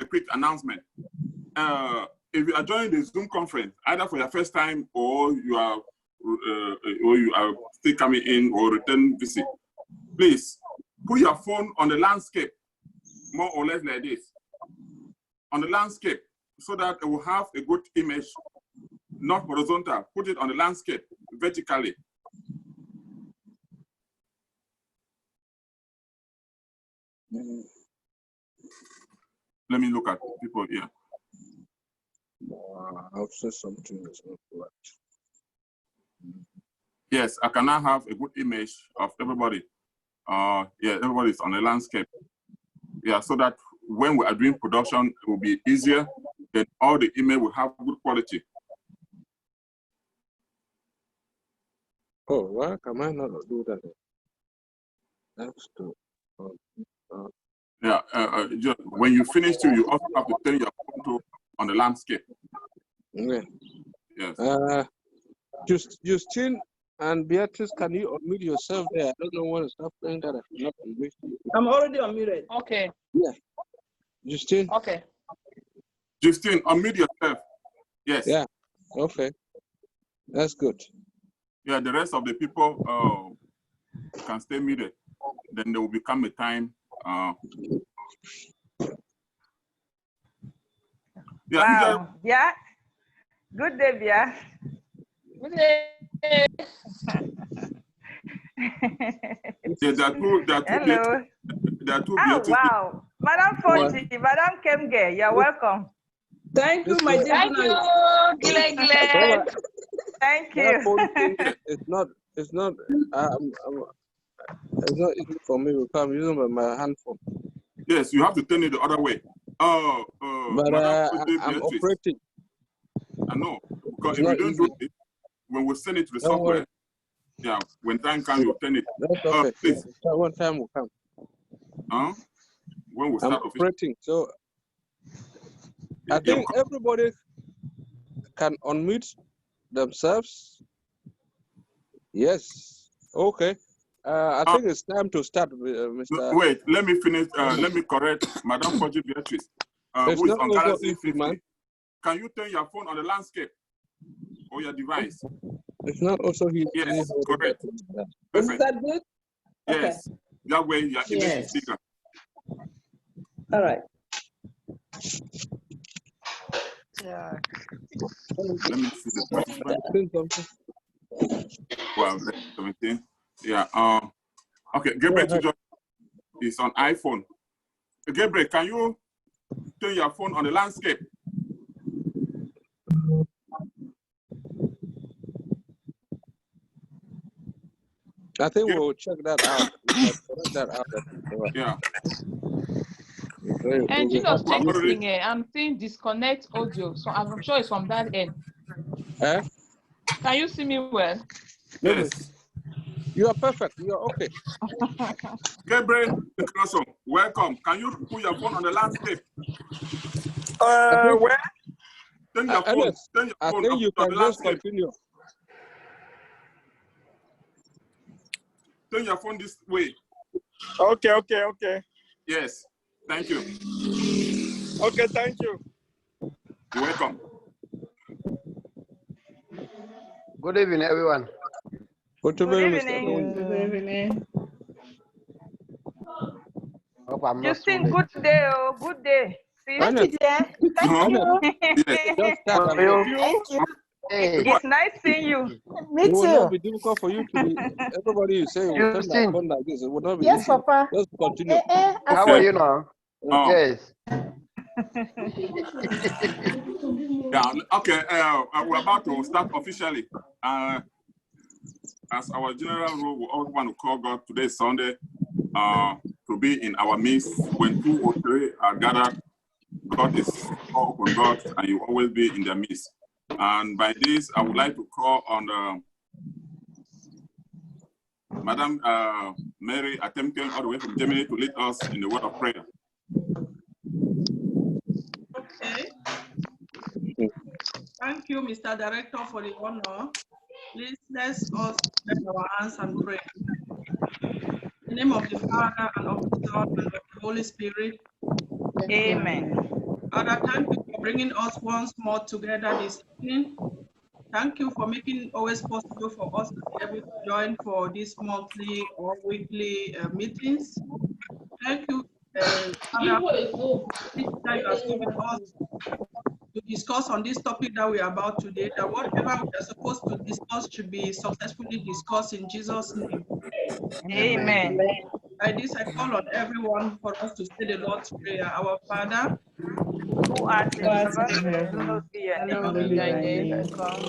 quick announcement. If you are joining the Zoom conference, either for your first time or you are still coming in or return visit, please put your phone on the landscape, more or less like this, on the landscape, so that it will have a good image, not horizontal. Put it on the landscape vertically. Let me look at people here. I've said something that's not correct. Yes, I can now have a good image of everybody. Yeah, everybody's on the landscape. Yeah, so that when we are doing production, it will be easier. Then all the image will have good quality. Oh, why can I not do that? That's true. Yeah, just when you finish too, you also have to turn your photo on the landscape. Yeah. Yes. Justine and Beatrice, can you unmute yourself there? I don't know what is happening that I cannot unmute you. I'm already unmuted. Okay. Yeah. Justine? Okay. Justine, unmute yourself. Yes. Yeah. Okay. That's good. Yeah, the rest of the people can stay muted. Then there will become a time. Yeah, wow. Yeah. Good day, Bia. Good day. Yeah, there are two. Hello. There are two. Oh, wow. Madam Fonji, Madam Kemge, you're welcome. Thank you, my dear. Thank you, Gile. Thank That you. phone thing, it's not easy for me because I'm using my hand phone. Yes, you have to turn it the other way. But I'm operating. I know, because It's if you not don't easy. do it, when we send it to the software, yeah, when time comes, you turn it. That's okay. Please. One time will come. When we I'm start operating, so I think everybody can unmute themselves. Yes. Okay. I think it's time to start, Mr. Wait, let me finish. Let me correct Madam Fonji Beatrice, who is on Galaxy 50. Man. Can you turn your phone on the landscape or your device? It's not also here. Yes, correct. Is that good? Yes. Okay. That way your image is bigger. All right. Yeah. Let me see the participant. Well, 17. Yeah. Okay, Gabriel is on iPhone. Gabriel, can you turn your phone on the landscape? I think we'll check that out. Yeah. And Jesus, check this thing here. I'm seeing disconnect audio, so I'm sure it's from that end. Can you see me well? Yes. You are perfect. You are okay. Gabriel, welcome. Can you put your phone on the landscape? Where? Turn your phone. Turn your phone I think you can just continue. Turn your phone this way. Okay. Yes. Thank you. Okay, thank you. You're welcome. Good evening, everyone. Good evening. Good evening. Justine, good day. Oh, good day. See Thank you, dear. Thank you. Thank you. Hey. It's nice seeing you. Me it too. will not be difficult for you to be. Everybody is saying, "We'll turn my phone like this." It will not be yes, easy. Papa. Just continue. How are you now? Yes. Yeah. Okay. We're about to start officially. As our general rule, we always want to call God today, Sunday, to be in our midst. When 2 or 3 are gathered, God is all for God, and you always be in their midst. And by this, I would like to call on Madam Mary Atemken, all the way from Germany, to lead us in the word of prayer. Okay. Thank you, Mr. Director, for the honor. Please let us raise our hands and pray. In the name of the Father, and of the Son, and of the Holy Spirit. Amen. bringing us once more together this evening. Thank you for making it always possible for us to be able to join for these monthly or weekly meetings. Thank you, Father, that you have given us to discuss on this topic that we are about today, that whatever we are supposed to discuss should be successfully discussed in Jesus' name. Amen. By this, I call on everyone for us to say the Lord's Prayer. Our Father, Who art in heaven, hallowed be your Hallowed be name. thy Thy name. kingdom come, Thy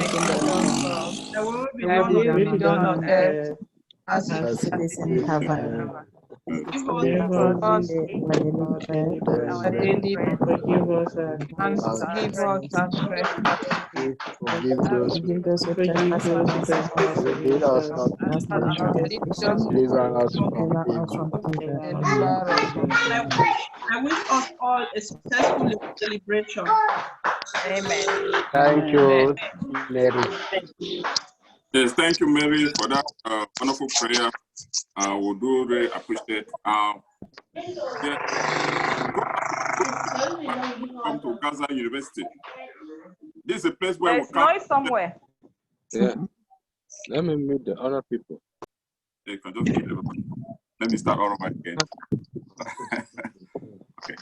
kingdom come. the will be Thy done will on be done on earth as it as is. it is in heaven. Give Give us us our our daily daily bread, Forgive us our and us our forgive us our trespasses, Forgive those who forgive those who Forgive trespass those who against trespass us, lead against us us. not and into not lead us temptation. into lead us temptation, Deliver us from from deliver us evil. from evil. and deliver us from Amen. I wish us all a successful celebration. Amen. Thank you, Mary. Yes, thank you, Mary, for that wonderful prayer. We do really appreciate. Yeah, come to Gaza University. This is a place where we There's come. noise somewhere. Yeah. Let me meet the other people. You can just meet everybody. Let me start all over again. Okay.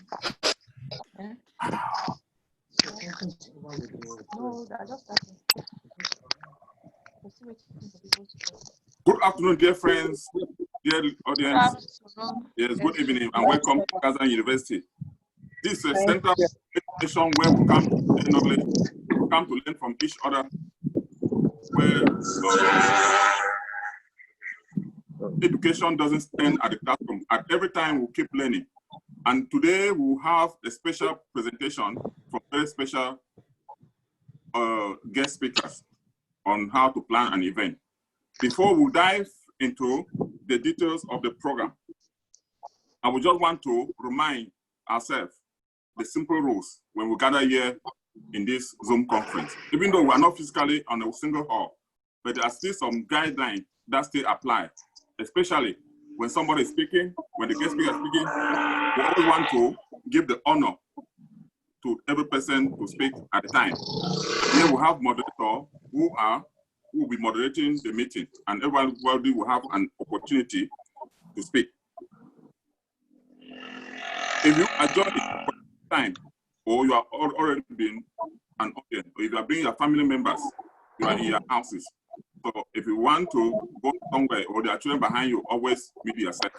Good afternoon, dear friends, dear audience. Yes, good evening, and welcome to Gaza University. This is a central station where we come to learn knowledge, we come to learn from each other, where education doesn't end at the classroom. At every time, we keep learning. And today, we will have a special presentation from very special guest speakers on how to plan an event. Before we dive into the details of the program, I would just want to remind ourselves the simple rules when we gather here in this Zoom conference. Even though we are not physically on a single hall, but there are still some guidelines that still apply, especially when somebody is speaking, when the guest speaker is speaking, we always want to give the honor to every person to speak at a time. Here we have moderators who will be moderating the meeting, and everybody will have an opportunity to speak. If you are joining for the time, or you are already been an audience, or if you are bringing your family members, you are in your houses. So if you want to go somewhere, or there are children behind you, always mute yourself.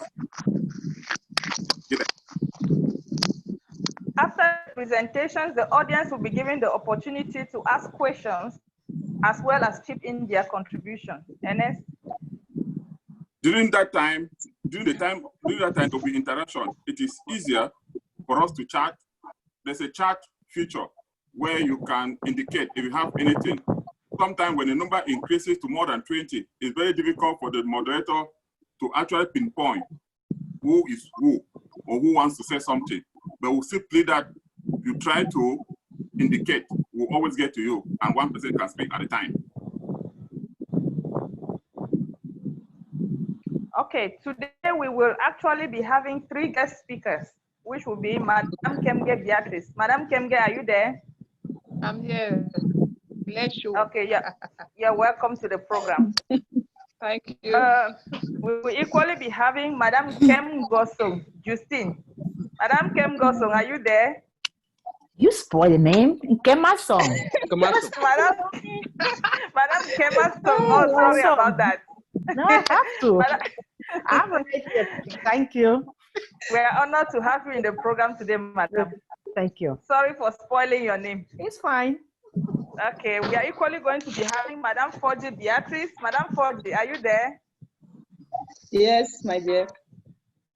After the presentations, the audience will be given the opportunity to ask questions as well as chip in their contribution. Ernest? During that time, there will be interaction. It is easier for us to chat. There's a chat feature where you can indicate if you have anything. Sometimes when the number increases to more than 20, it's very difficult for the moderator to actually pinpoint who is who or who wants to say something. But we'll simply that you try to indicate, we'll always get to you, and one person can speak at a time. Okay, today we will actually be having 3 guest speakers, which will be Madam Kemge Beatrice. Madam Kemge, are you there? I'm here. Bless you. Okay, yeah, you're welcome to the program. Thank you. We will equally be having Madam Kem Gosong, Justine. Madam Kem Gosong, are you there? You spoil the name. Kemasong. Madam Kemasong. Oh, sorry about that. No, I have to. I'm right here. Thank you. We are honored to have you in the program today, Madam. Thank you. Sorry for spoiling your name. It's fine. Okay, we are equally going to be having Madam Forgy Beatrice. Madam Forgy, are you there? Yes, my dear.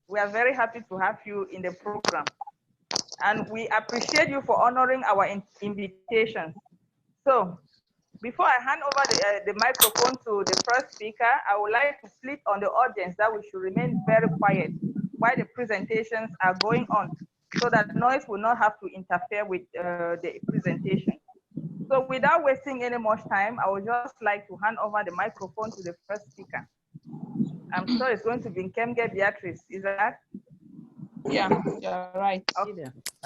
We are very happy to have you in the program. And we appreciate you for honoring our invitation. So, before I hand over the microphone to the first speaker, I would like to plead on the audience that we should remain very quiet while the presentations are going on, so that noise will not have to interfere with the presentation. So without wasting any much time, I would just like to hand over the microphone to the first speaker. I'm sure it's going to be Kemge Beatrice, is that? Yeah, you're right.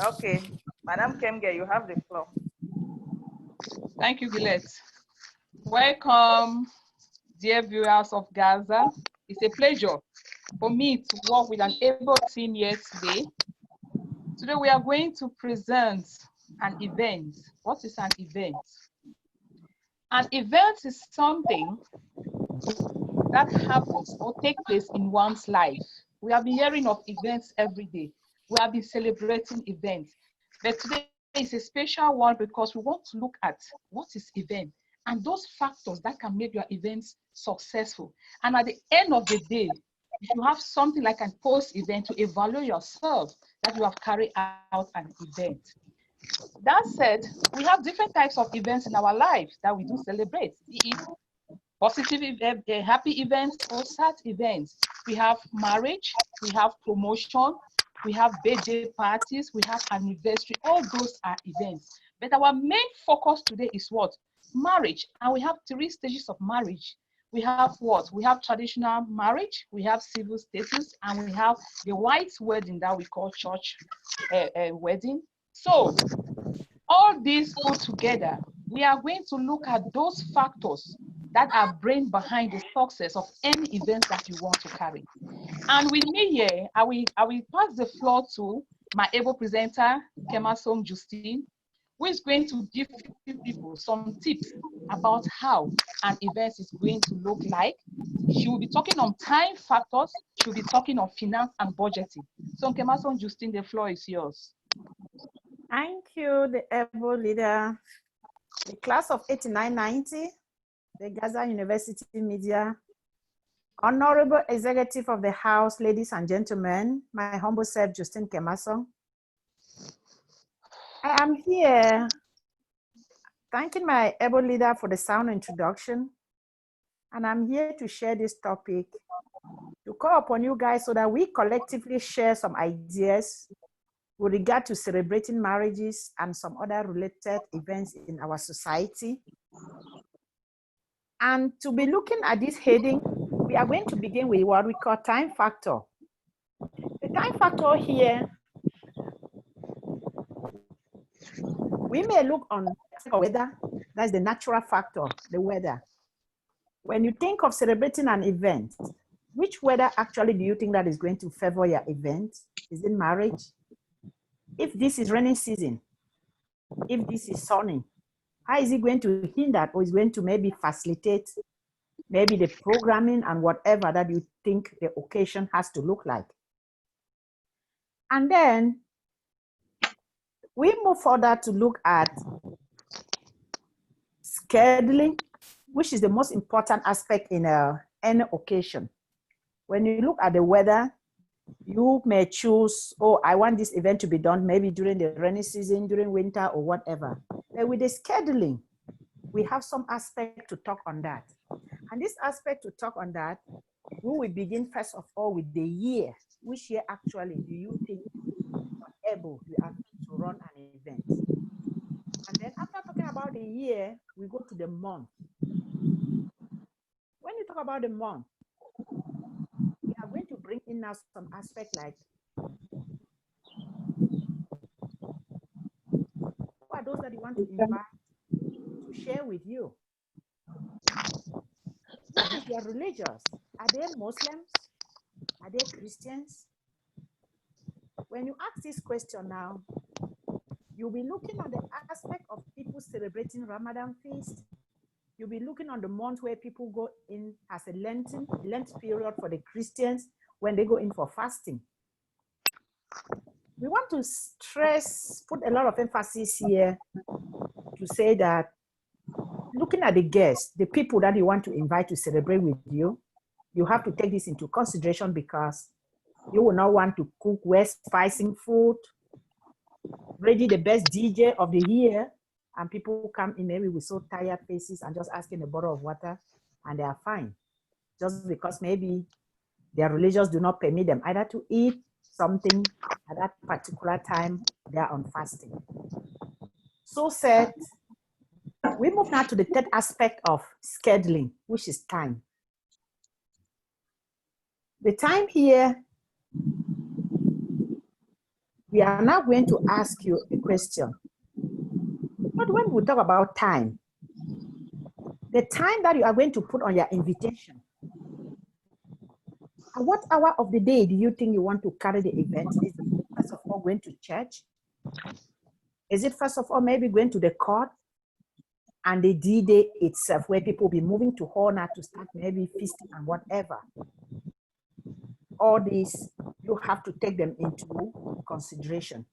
Okay. Madam Kemge, you have the floor. Thank you, Gillette. Welcome, dear viewers of Gaza. It's a pleasure for me to work with an able team here today. Today we are going to present an event. What is an event? An event is something that happens or takes place in one's life. We have been hearing of events every day. We have been celebrating events. But today is a special one because we want to look at what is event and those factors that can make your events successful. And at the end of the day, if you have something like an post-event to evaluate yourself that you have carried out an event. That said, we have different types of events in our lives that we do celebrate, be it positive, happy events or sad events. We have marriage, we have promotion, we have birthday parties, we have anniversary, all those are events. But our main focus today is what? Marriage, and we have 3 stages of marriage. We have what? We have traditional marriage, we have civil status, and we have the white wedding that we call church wedding. So all these put together, we are going to look at those factors that are brain behind the success of any event that you want to carry. And with me here, I will pass the floor to my able presenter, Kemasong Justine, who is going to give people some tips about how an event is going to look like. She will be talking on time factors, she will be talking on finance and budgeting. So Kemasong Justine, the floor is yours. Thank you, the able leader. The class of 8990, the Gaza University Media, Honorable Executive of the House, ladies and gentlemen, my humble self, Justine Kemasong. I am here thanking my able leader for the sound introduction, and I'm here to share this topic, to call upon you guys so that we collectively share some ideas with regard to celebrating marriages and some other related events in our society. And to be looking at this heading, we are going to begin with what we call time factor. The time factor here, we may look on weather, that's the natural factor, the weather. When you think of celebrating an event, which weather actually do you think that is going to favor your event? Is it marriage? If this is rainy season, if this is sunny, how is it going to hinder or is going to maybe facilitate maybe the programming and whatever that you think the occasion has to look like? And then we move further to look at scheduling, which is the most important aspect in any occasion. When you look at the weather, you may choose, oh, I want this event to be done maybe during the rainy season, during winter or whatever. But with the scheduling, we have some aspect to talk on that. And this aspect to talk on that, we will begin first of all with the year. Which year actually do you think you're able, you are to run an event? And then after talking about the year, we go to the month. When you talk about the month, we are going to bring in now some aspect like, who are those that you want to invite to share with you? If they are religious, are they Muslims? Are they Christians? When you ask this question now, you'll be looking at the aspect of people celebrating Ramadan feast. You'll be looking on the month where people go in as a Lent period for the Christians when they go in for fasting. We want to stress, put a lot of emphasis here to say that looking at the guests, the people that you want to invite to celebrate with you, you have to take this into consideration because you will not want to cook West spicing food, ready the best DJ of the year, and people come in maybe with so tired faces and just asking a bottle of water and they are fine. Just because maybe their religions do not permit them either to eat something at that particular time, they are on fasting. So said, we move now to the third aspect of scheduling, which is time. The time here, we are now going to ask you a question. But when we talk about time, the time that you are going to put on your invitation, at what hour of the day do you think you want to carry the event? Is it first of all going to church? Is it first of all maybe going to the court and the D-Day itself, where people will be moving to Horner to start maybe feasting and whatever? All these, you have to take them into consideration.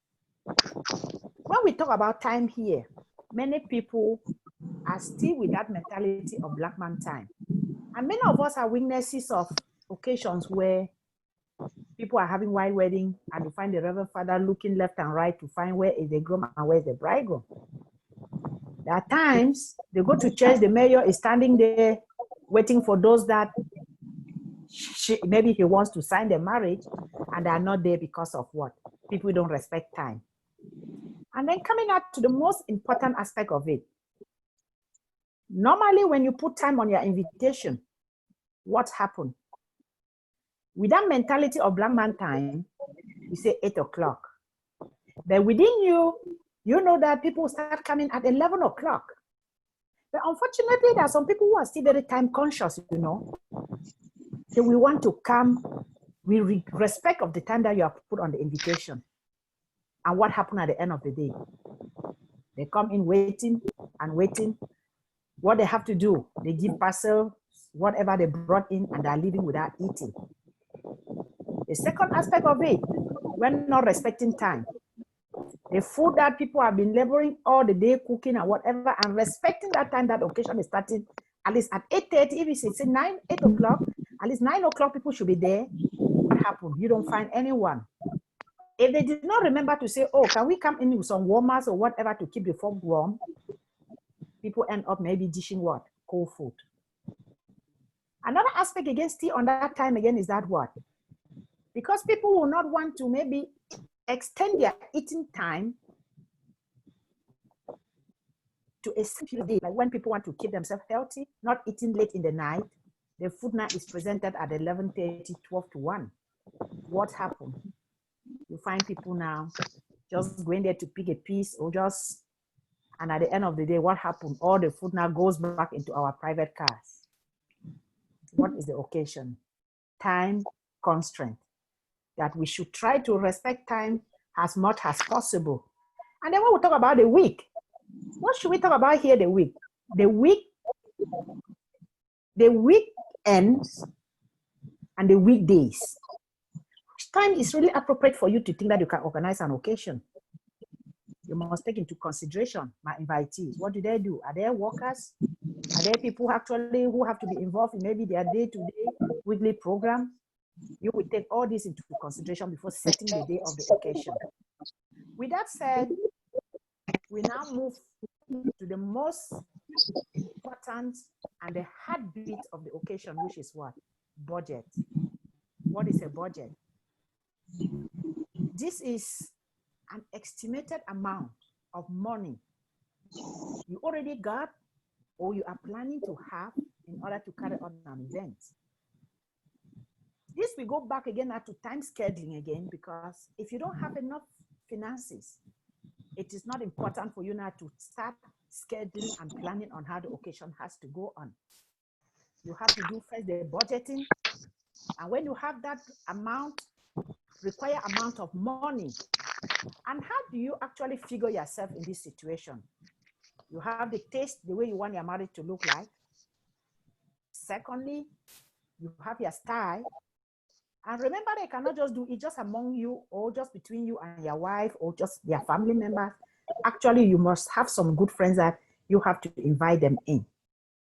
When we talk about time here, many people are still with that mentality of black man time. And many of us are witnesses of occasions where people are having white wedding and you find the Reverend Father looking left and right to find where is the groom and where is the bridegroom. There are times they go to church, the mayor is standing there waiting for those that maybe he wants to sign the marriage and they are not there because of what? People don't respect time. And then coming out to the most important aspect of it. Normally when you put time on your invitation, what happened? With that mentality of black man time, you say 8 o'clock. But within you, you know that people start coming at 11 o'clock. But unfortunately, there are some people who are still very time conscious, you know. So we want to come with respect of the time that you have put on the invitation. And what happened at the end of the day? They come in waiting and waiting. What they have to do, they give parcel, whatever they brought in, and they're leaving without eating. The second aspect of it, when not respecting time, the food that people have been laboring all the day cooking and whatever, and respecting that time that occasion is starting, at least at 8:30, if it's 8 o'clock, at least 9 o'clock people should be there. What happened? You don't find anyone. If they did not remember to say, oh, can we come in with some warmers or whatever to keep the food warm, people end up maybe dishing what? Cold food. Another aspect again, still on that time again, is that what? Because people will not want to maybe extend their eating time to a simple day, like when people want to keep themselves healthy, not eating late in the night, the food now is presented at 11:30, 12 to 1. What happened? You find people now just going there to pick a piece or just, and at the end of the day, what happened? All the food now goes back into our private cars. What is the occasion? Time constraint. That we should try to respect time as much as possible. And then when we talk about the week, what should we talk about here, the week? The weekends and the weekdays. Which time is really appropriate for you to think that you can organize an occasion? You must take into consideration my invitees. What do? Are there workers? Are there people actually who have to be involved in maybe their day-to-day weekly program? You will take all this into consideration before setting the day of the occasion. With that said, we now move to the most important and the heartbeat of the occasion, which is what? Budget. What is a budget? This is an estimated amount of money you already got or you are planning to have in order to carry on an event. This we go back again now to time scheduling again, because if you don't have enough finances, it is not important for you now to start scheduling and planning on how the occasion has to go on. You have to do first the budgeting, and when you have that amount, require amount of money, and how do you actually figure yourself in this situation? You have the taste, the way you want your marriage to look like. Secondly, you have your style. And remember, they cannot just do it just among you or just between you and your wife or just their family members. Actually, you must have some good friends that you have to invite them in.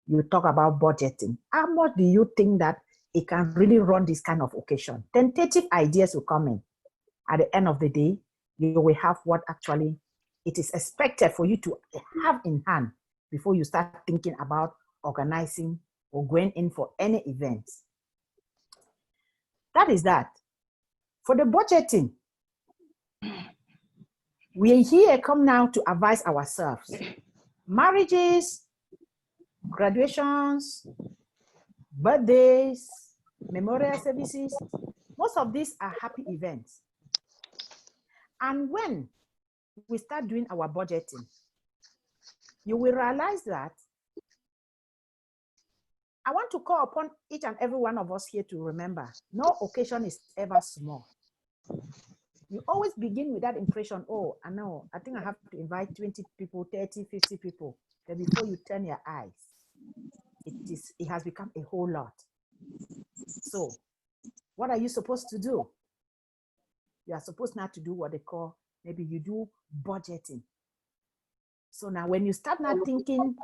You talk about budgeting. How much do you think that it can really run this kind of occasion? Tentative ideas will come in. At the end of the day, you will have what actually it is expected for you to have in hand before you start thinking about organizing or going in for any events. That is that. For the budgeting, we are here come now to advise ourselves. Marriages, graduations, birthdays, memorial services, most of these are happy events. And when we start doing our budgeting, you will realize that I want to call upon each and every one of us here to remember, no occasion is ever small. You always begin with that impression, oh, I know, I think I have to invite 20 people, 30, 50 people. Then before you turn your eyes, it has become a whole lot. So what are you supposed to do? You are supposed not to do what they call, maybe you do budgeting. So now when you start now thinking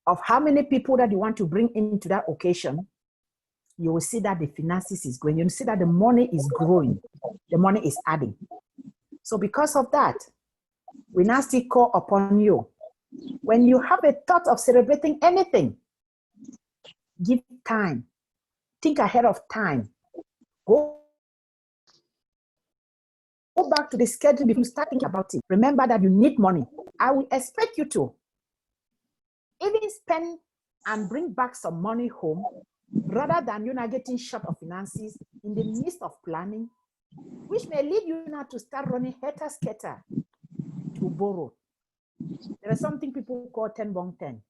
of how many people that you want to bring into that occasion, you will see that the finances is growing. You will see that the money is growing. The money is adding. So because of that, we now still call upon you. When you have a thought of celebrating anything, give time. Think ahead of time. Go back to the schedule before you start thinking about it. Remember that you need money. I will expect you to even spend and bring back some money home rather than you not getting short of finances in the midst of planning, which may lead you now to start running helter-skelter to borrow. There is something people call 10 bong 10.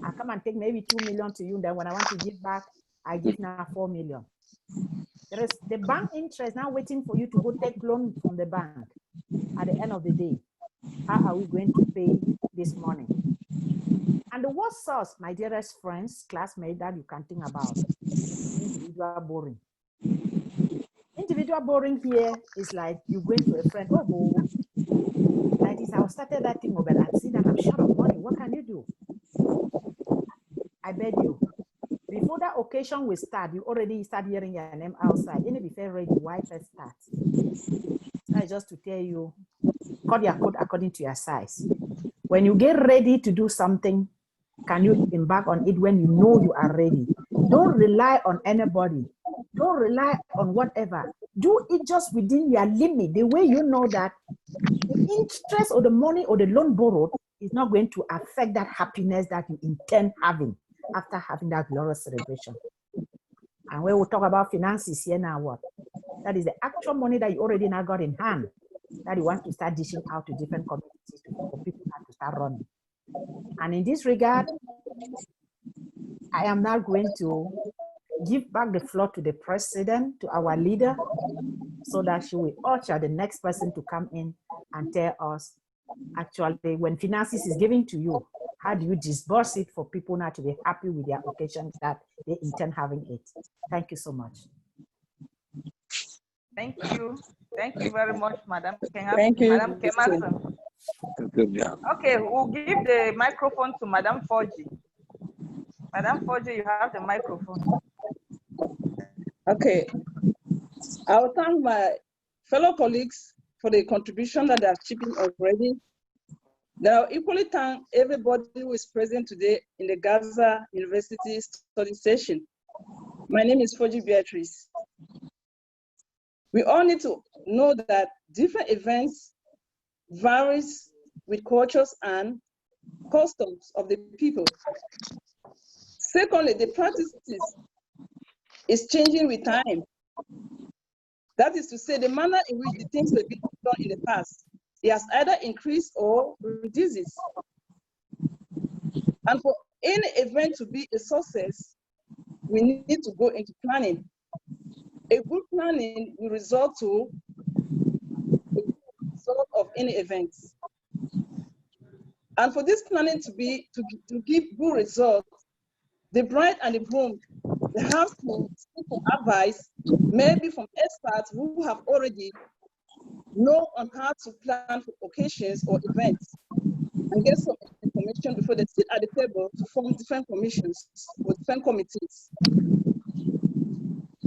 I come and take maybe 2 million to you, then when I want to give back, I give now 4 million. There is the bank interest now waiting for you to go take loan from the bank. At the end of the day, how are we going to pay this money? And the worst source, my dearest friends, classmates, that you can think about, individual borrowing. Individual borrowing here is like you going to a friend, oh, boy, like this, I started that thing, but I see that I'm short of money. What can you do? I beg you, before that occasion will start, you already start hearing your name outside. You need to be fair ready, why first start? That's just to tell you, cut your coat according to your size. When you get ready to do something, can you embark on it when you know you are ready? Don't rely on anybody. Don't rely on whatever. Do it just within your limit, the way you know that the interest or the money or the loan borrowed is not going to affect that happiness that you intend having after having that glorious celebration. And when we talk about finances here now, what? That is the actual money that you already now got in hand that you want to start dishing out to different communities for people to start running. And in this regard, I am now going to give back the floor to the president, to our leader, so that she will usher the next person to come in and tell us, actually, when finances is given to you, how do you disburse it for people now to be happy with their occasion that they intend having it? Thank you so much. Thank you. Thank you very much, Madam Kenga. Thank you. Madam Kemason. Okay, we'll give the microphone to Madam Forgy. Madam Forgy, you have the microphone. Okay. I will thank my fellow colleagues for the contribution that they have chipped in already. Then I'll equally thank everybody who is present today in the Gaza University study session. My name is Forgy Beatrice. We all need to know that different events varies with cultures and customs of the people. Secondly, the practices is changing with time. That is to say, the manner in which the things were being done in the past, it has either increased or reduces. And for any event to be a success, we need to go into planning. A good planning will result to the result of any events. And for this planning to give good results, the bride and the groom, they have to seek for advice, maybe from experts who have already know on how to plan for occasions or events, and get some information before they sit at the table to form different commissions or different committees.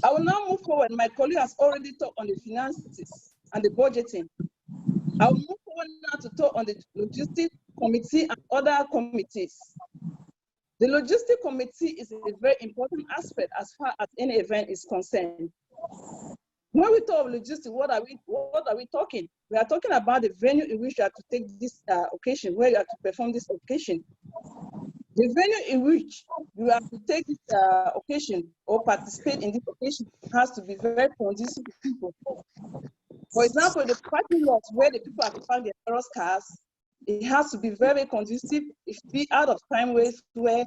I will now move forward. My colleague has already talked on the finances and the budgeting. I will move forward now to talk on the logistics committee and other committees. The logistic committee is a very important aspect as far as any event is concerned. When we talk of logistics, what are we talking? We are talking about the venue in which you have to take this occasion, where you have to perform this occasion. The venue in which you have to take this occasion or participate in this occasion has to be very conducive to people. For example, the parking lot where the people are parking their various cars, it has to be very conducive. It should be out of crime ways where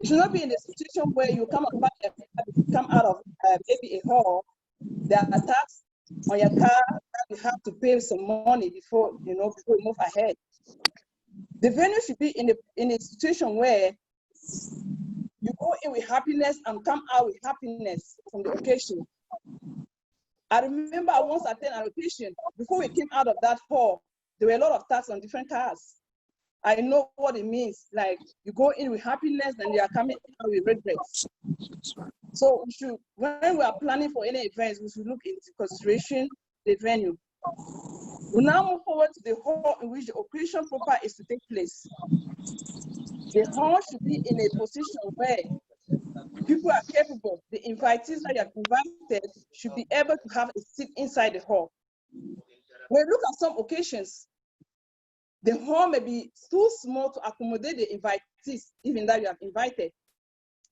you should not be in a situation where you come out of maybe a hall, there are tax on your car, you have to pay some money before you move ahead. The venue should be in a situation where you go in with happiness and come out with happiness from the occasion. I remember I once attended an occasion, before we came out of that hall, there were a lot of tax on different cars. I know what it means. Like, you go in with happiness and you are coming out with regrets. So we should, when we are planning for any events, we should look into consideration the venue. We now move forward to the hall in which the occasion proper is to take place. The hall should be in a position where people are capable. The invitees that you have invited should be able to have a seat inside the hall. When we look at some occasions, the hall may be too small to accommodate the invitees, even that you have invited.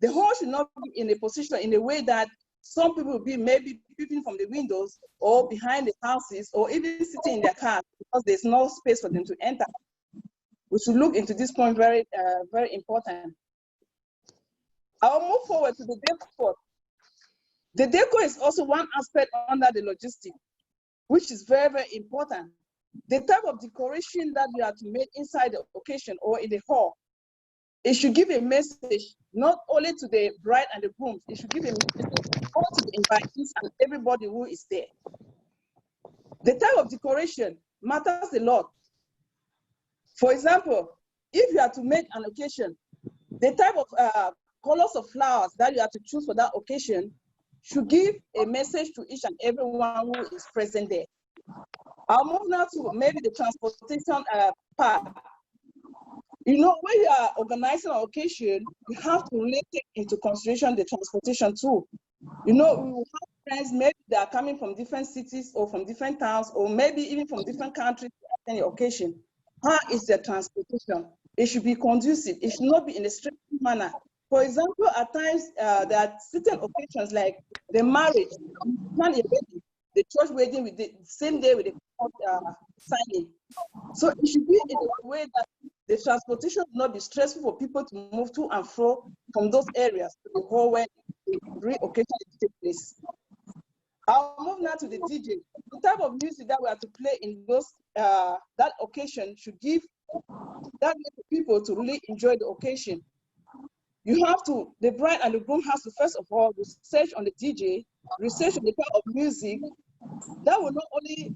The hall should not be in a position in a way that some people will be maybe peeping from the windows or behind the houses or even sitting in their cars because there's no space for them to enter. We should look into this point very, very important. I'll move forward to the decor. The decor is also one aspect under the logistics, which is very, very important. The type of decoration that you have to make inside the occasion or in the hall, it should give a message not only to the bride and the groom, it should give a message to the invitees and everybody who is there. The type of decoration matters a lot. For example, if you have to make an occasion, the type of colors of flowers that you have to choose for that occasion should give a message to each and everyone who is present there. I'll move now to maybe the transportation part. You know, when you are organizing an occasion, you have to really take into consideration the transportation too. You know, we will have friends, maybe they are coming from different cities or from different towns, or maybe even from different countries to attend the occasion. How is the transportation? It should be conducive. It should not be in a strict manner. For example, at times, there are certain occasions like the marriage, plan a wedding, the church wedding with the same day with the signing. So it should be in a way that the transportation will not be stressful for people to move to and fro from those areas to the hall where the real occasion takes place. I'll move now to the DJ. The type of music that we have to play in those that occasion should give that people to really enjoy the occasion. You have to, the bride and the groom has to first of all research on the DJ, research on the type of music that will not only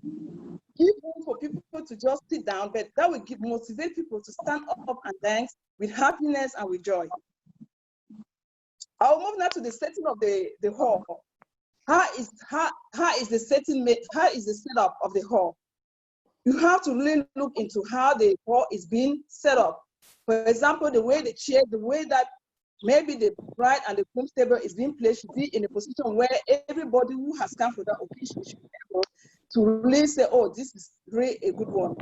give room for people to just sit down, but that will motivate people to stand up and dance with happiness and with joy. I'll move now to the setting of the hall. How is the setting made? How is the setup of the hall? You have to really look into how the hall is being set up. For example, the way the chair, the way that maybe the bride and the groom's table is being placed should be in a position where everybody who has come for that occasion should be able to really say, oh, this is really a good one.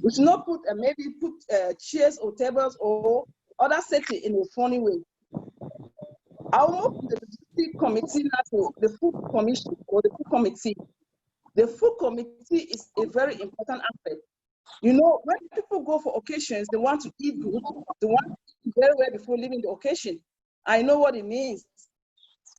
We should not put, maybe put chairs or tables or other setting in a funny way. I'll move to the logistic committee now to the food commission or the food committee. The food committee is a very important aspect. You know, when people go for occasions, they want to eat good, they want to eat very well before leaving the occasion. I know what it means.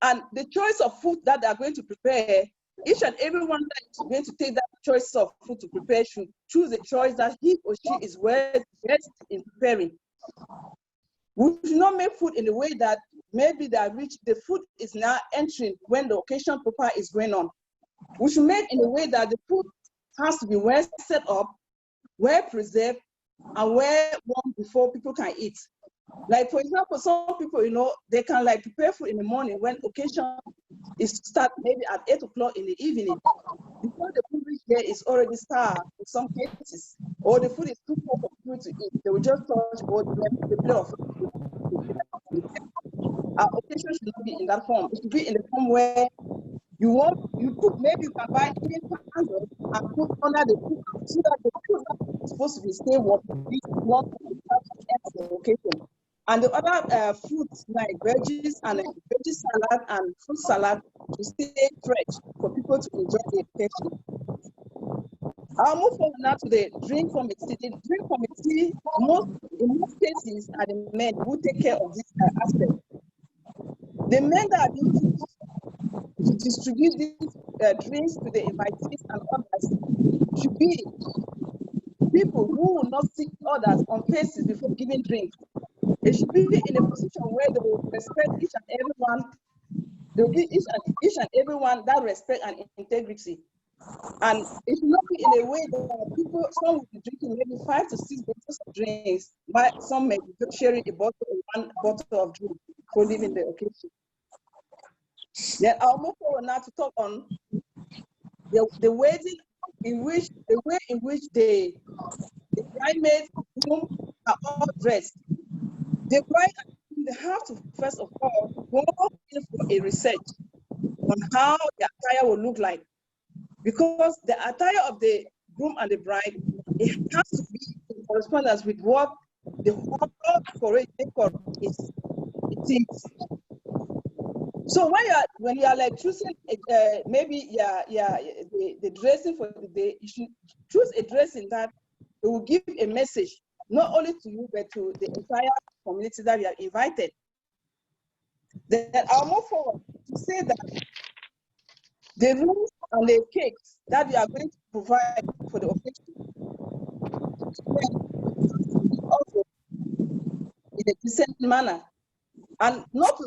And the choice of food that they are going to prepare, each and everyone that is going to take that choice of food to prepare should choose a choice that he or she is well best in preparing. We should not make food in a way that maybe the food is now entering when the occasion proper is going on. We should make in a way that the food has to be well set up, well preserved, and well warm before people can eat. Like, for example, some people, you know, they can like prepare food in the morning when occasion is start maybe at 8 o'clock in the evening. Before the food reach there is already starved in some cases, or the food is too cold for people to eat. They will just touch or the plate of food. Our occasion should not be in that form. It should be in the form where you cook, maybe you can buy even candles and put under the food so that the food that is supposed to be stay warm, occasion. And the other fruits like veggies and veggie salad and fruit salad to stay fresh for people to enjoy the occasion. I'll move forward now to the drink committee. The drink committee, in most cases, are the men who take care of this aspect. The men that are being used to distribute these drinks to the invitees and others should be people who will not seek others on faces before giving drinks. They should be in a position where they will respect each and everyone. They will give each and everyone that respect and integrity. And it should not be in a way that people, some will be drinking maybe 5 to 6 bottles of drinks, but some may be sharing a bottle or 1 bottle of drink for leaving the occasion. Then I'll move forward now to talk on the way in which the bridesmaids are all dressed. The bride, they have to first of all go in for a research on how the attire will look like, because the attire of the groom and the bride, it has to be in correspondence with what the whole decor is. So when you are like choosing maybe the dressing for the day, you should choose a dressing that it will give a message not only to you but to the entire community that you are invited. Then I'll move forward to say that the rooms and the cakes that you are going to provide for the occasion also in a decent manner, and not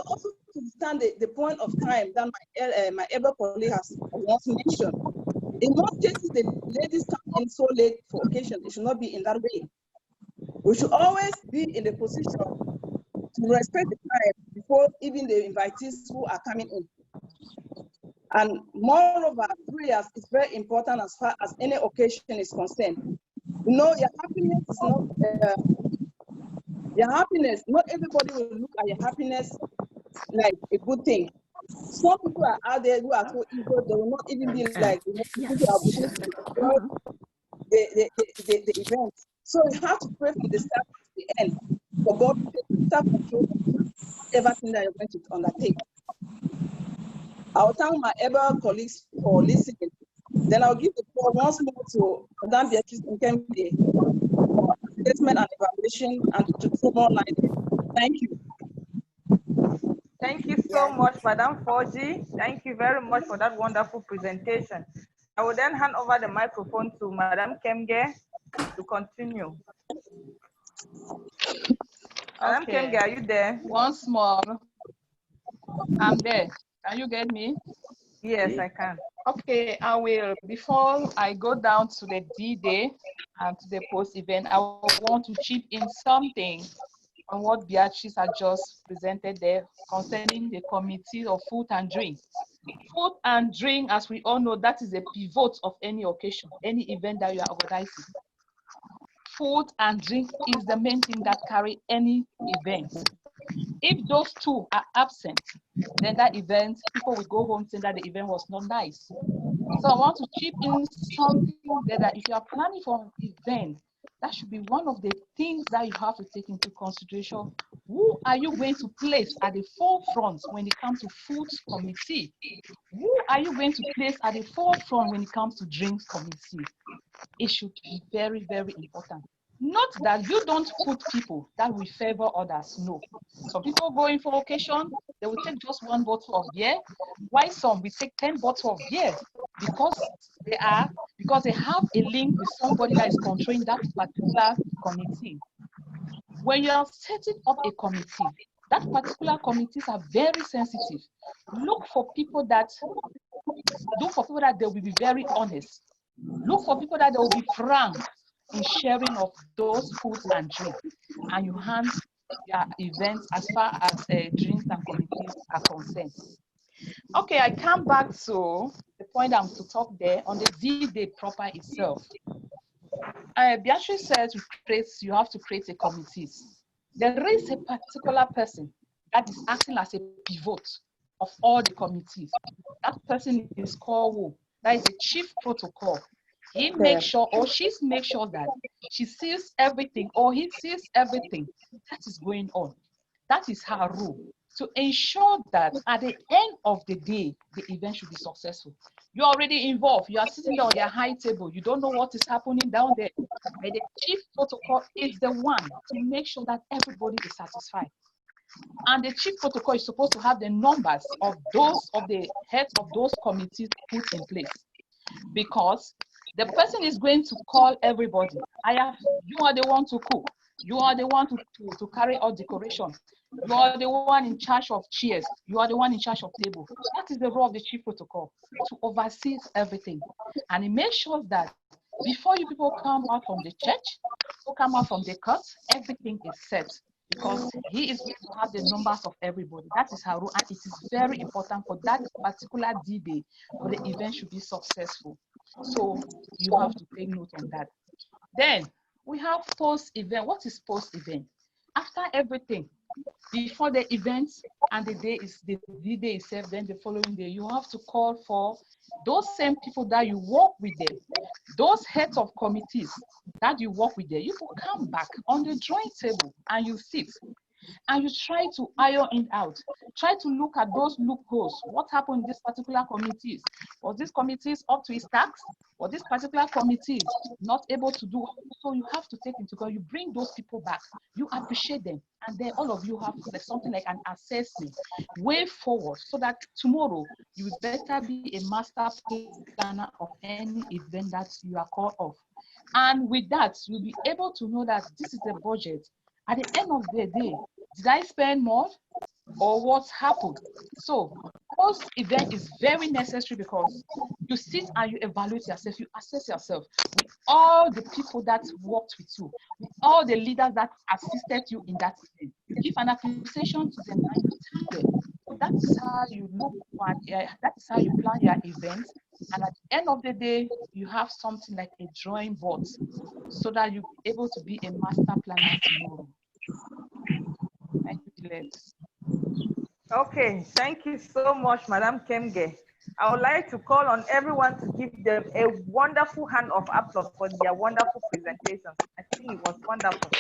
also to stand the point of time that my able colleague has once mentioned. In most cases, the ladies come in so late for occasion. It should not be in that way. We should always be in the position to respect the time before even the invitees who are coming in. And moreover, prayers is very important as far as any occasion is concerned. You know, your happiness is not your happiness. Not everybody will look at your happiness like a good thing. Some people are out there who are so evil, they will not even be like, you know, people are the event. So you have to pray from the start to the end for God to start control everything that you're going to undertake. I'll thank my able colleagues for listening. Then I'll give the floor once more to Madame Beatrice Nkembe for assessment and evaluation and to throw more light. Thank you. Thank you so much, Madam Forji. Thank you very much for that wonderful presentation. I will then hand over the microphone to Madam Kemge to continue. Madam Kemge, are you there? Once more, I'm there. Can you get me? Yes, I can. Okay, I will. Before I go down to the D-Day and to the post-event, I want to chip in something on what Beatrice had just presented there concerning the committee of food and drink. Food and drink, as we all know, that is a pivot of any occasion, any event that you are organizing. Food and drink is the main thing that carry any event. If those two are absent, then that event, people will go home saying that the event was not nice. So I want to chip in something there that if you are planning for an event, that should be one of the things that you have to take into consideration. Who are you going to place at the forefront when it comes to food committee? Who are you going to place at the forefront when it comes to drinks committee? It should be very, very important. Not that you don't put people that will favor others, no. Some people go in for occasion, they will take just 1 bottle of beer, while some will take 10 bottles of beer because they have a link with somebody that is controlling that particular committee. When you are setting up a committee, that particular committees are very sensitive. Look for people that they will be very honest. Look for people that they will be frank in sharing of those foods and drinks, and you hand their events as far as drinks and committees are concerned. Okay, I come back to the point I'm to talk there on the D-Day proper itself. Beatrice says you have to create a committees. There is a particular person that is acting as a pivot of all the committees. That person is called who? That is the chief protocol. He makes sure, or she makes sure that she sees everything, or he sees everything that is going on. That is her role. to ensure that at the end of the day, the event should be successful. You're already involved. You are sitting there on your high table. You don't know what is happening down there. But the chief protocol is the one to make sure that everybody is satisfied. And the chief protocol is supposed to have the numbers of the heads of those committees put in place. Because the person is going to call everybody. You are the one to cook. You are the one to carry out decoration. You are the one in charge of chairs. You are the one in charge of table. That is the role of the chief protocol, to oversee everything. And it makes sure that before you people come out from the church, or come out from the court, everything is set. Because he is going to have the numbers of everybody. That is how, and it is very important for that particular D-Day, for the event should be successful. So you have to take note on that. Then we have post-event. What is post-event? After everything, before the event and the D-Day itself, then the following day, you have to call for those same people that you work with them, those heads of committees that you work with them. You will come back on the drawing table and you sit and you try to iron it out. Try to look at those loopholes. What happened in this particular committees? Was this committees up to its task? Was this particular committee not able to do? So you have to take into account, you bring those people back, you appreciate them, and then all of you have something like an assessment way forward, so that tomorrow you better be a master planner of any event that you are called off. And with that, you'll be able to know that this is the budget. At the end of the day, did I spend more or what happened? So post event is very necessary, because you sit and you evaluate yourself, you assess yourself with all the people that worked with you, with all the leaders that assisted you in that event. Give an appreciation to them and you tell them. So that is how you look at, that is how you plan your events. And at the end of the day, you have something like a drawing board, so that you'll be able to be a master planner tomorrow. Thank you, Let's. Okay, thank you so much, Madam Kemge. I would like to call on everyone to give them a wonderful hand of applause for their wonderful presentation. I think it was wonderful.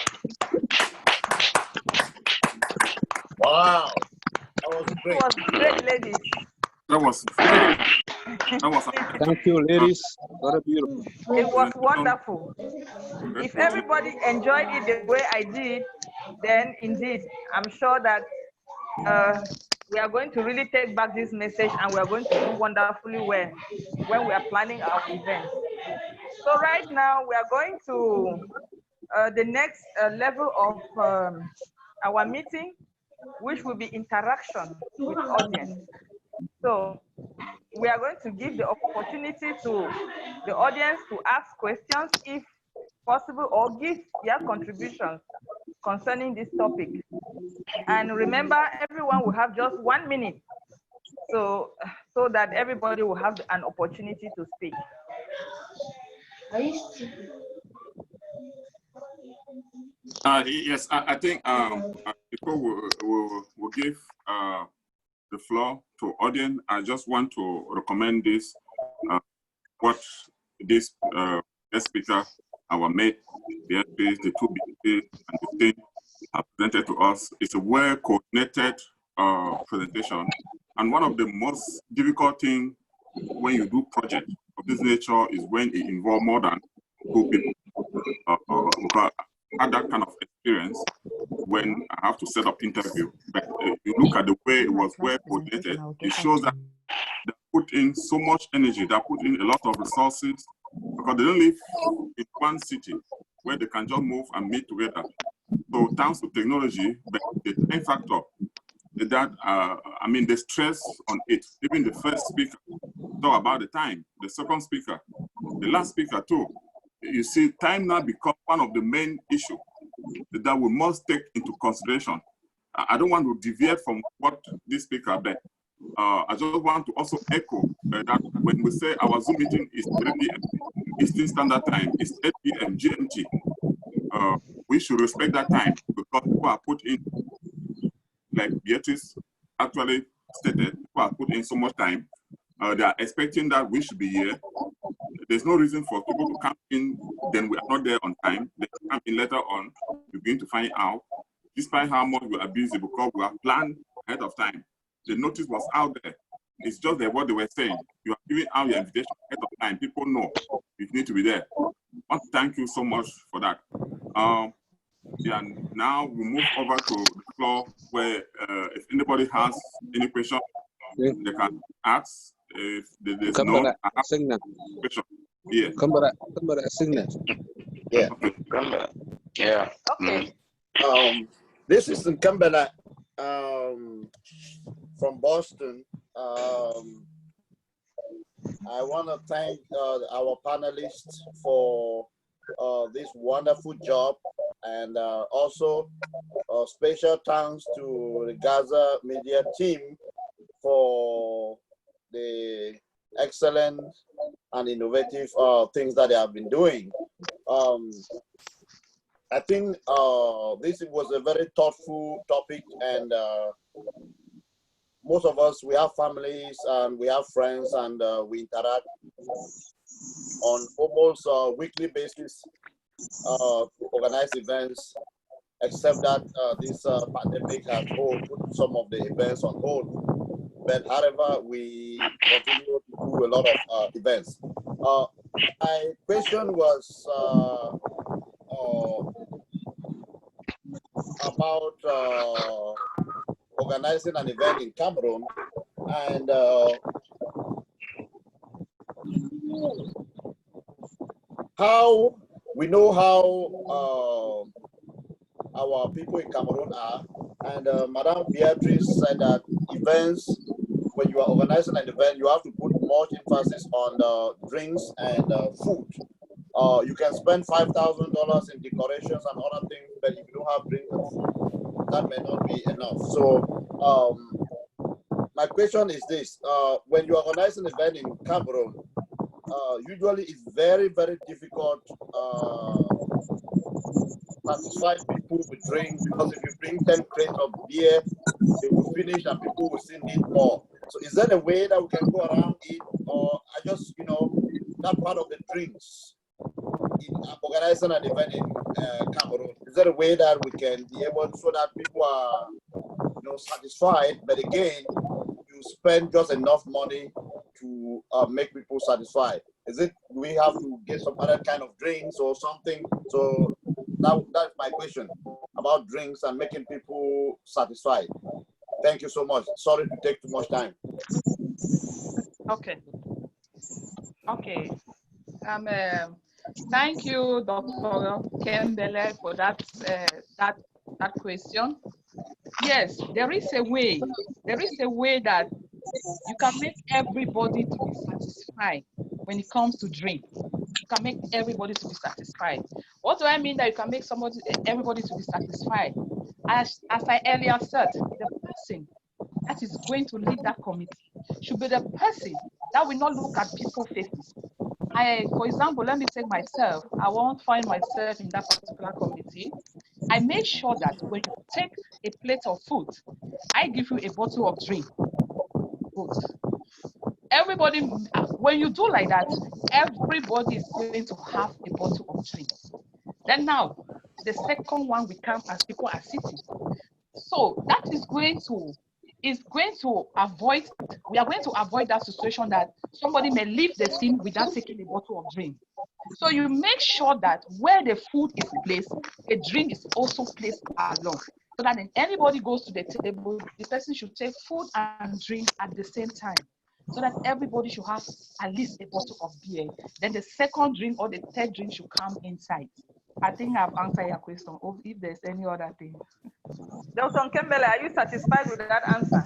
Wow, that was great. It was great, ladies. That was Thank you, ladies. What a beautiful. It was wonderful. If everybody enjoyed it the way I did, then indeed, I'm sure that we are going to really take back this message, and we are going to do wonderfully well when we are planning our events. So right now, we are going to the next level of our meeting, which will be interaction with audience. So we are going to give the opportunity to the audience to ask questions if possible, or give their contributions concerning this topic. And remember, everyone will have just 1 minute, so that everybody will have an opportunity to speak. Yes, I think before we'll give the floor to audience, I just want to recommend this, what this guest speaker, our mate, the FPs, the two BPs, and the team have presented to us. It's a well-coordinated presentation. And one of the most difficult things when you do projects of this nature is when it involves more than 2 people. Because I had that kind of experience when I have to set up interview. But you look at the way it was well coordinated, it shows that they put in so much energy, they put in a lot of resources, because they don't live in one city where they can just move and meet together. So thanks to technology, but the time factor, that I mean, the stress on it. Even the first speaker talk about the time, the second speaker, the last speaker too. You see, time now becomes one of the main issues that we must take into consideration. I don't want to deviate from what this speaker said. I just want to also echo that when we say our Zoom meeting is 3 p.m. Eastern Standard Time, it's 8 p.m. GMT. We should respect that time, because people are put in, like Beatrice actually stated, people are put in so much time. They are expecting that we should be here. There's no reason for people to come in, then we are not there on time. They come in later on, we begin to find out, despite how much we are busy, because we have planned ahead of time. The notice was out there. It's just that what they were saying. You are giving out your invitation ahead of time. People know you need to be there. I want to thank you so much for that. Yeah, now we move over to the floor where if anybody has any question, they can ask. If there's no question, yeah. Yeah. Okay. Yeah. Okay. This is Nkambala from Boston. I want to thank our panelists for this wonderful job, and also special thanks to the Gaza media team for the excellent and innovative things that they have been doing. I think this was a very thoughtful topic, and most of us, we have families and we have friends, and we interact on almost weekly basis to organize events, except that this pandemic has put some of the events on hold. But however, we continue to do a lot of events. My question was about organizing an event in Cameroon, and how we know how our people in Cameroon are, and Madame Beatrice said that events, when you are organizing an event, you have to put much emphasis on drinks and food. You can spend $5,000 in decorations and other things, but if you don't have drinks and food, that may not be enough. So my question is this: when you organize an event in Cameroon, usually it's very, very difficult satisfy people with drinks, because if you bring 10 crates of beer, they will finish and people will still need more. So is there a way that we can go around it, or I just, that part of the drinks in organizing an event in Cameroon, is there a way that we can be able so that people are, satisfied, but again, you spend just enough money to make people satisfied? Is it, do we have to get some other kind of drinks or something? So that's my question about drinks and making people satisfied. Thank you so much. Sorry to take too much time. Okay. Okay. Thank you, Dr. Kembele, for that question. Yes, there is a way. There is a way that you can make everybody to be satisfied when it comes to drink. You can make everybody to be satisfied. What do I mean that you can make everybody to be satisfied? As I earlier said, the person that is going to lead that committee should be the person that will not look at people's faces. For example, let me take myself. I won't find myself in that particular committee. I make sure that when you take a plate of food, I give you a bottle of drink. Good. Everybody, when you do like that, everybody is going to have a bottle of drink. Then now, the second one will come as people are sitting. So that is going to avoid, we are going to avoid that situation that somebody may leave the scene without taking a bottle of drink. So you make sure that where the food is placed, a drink is also placed along. So that when anybody goes to the table, the person should take food and drink at the same time. So that everybody should have at least a bottle of beer. Then the second drink or the third drink should come inside. I think I've answered your question. Or if there's any other thing. Dr. Kembele, are you satisfied with that answer?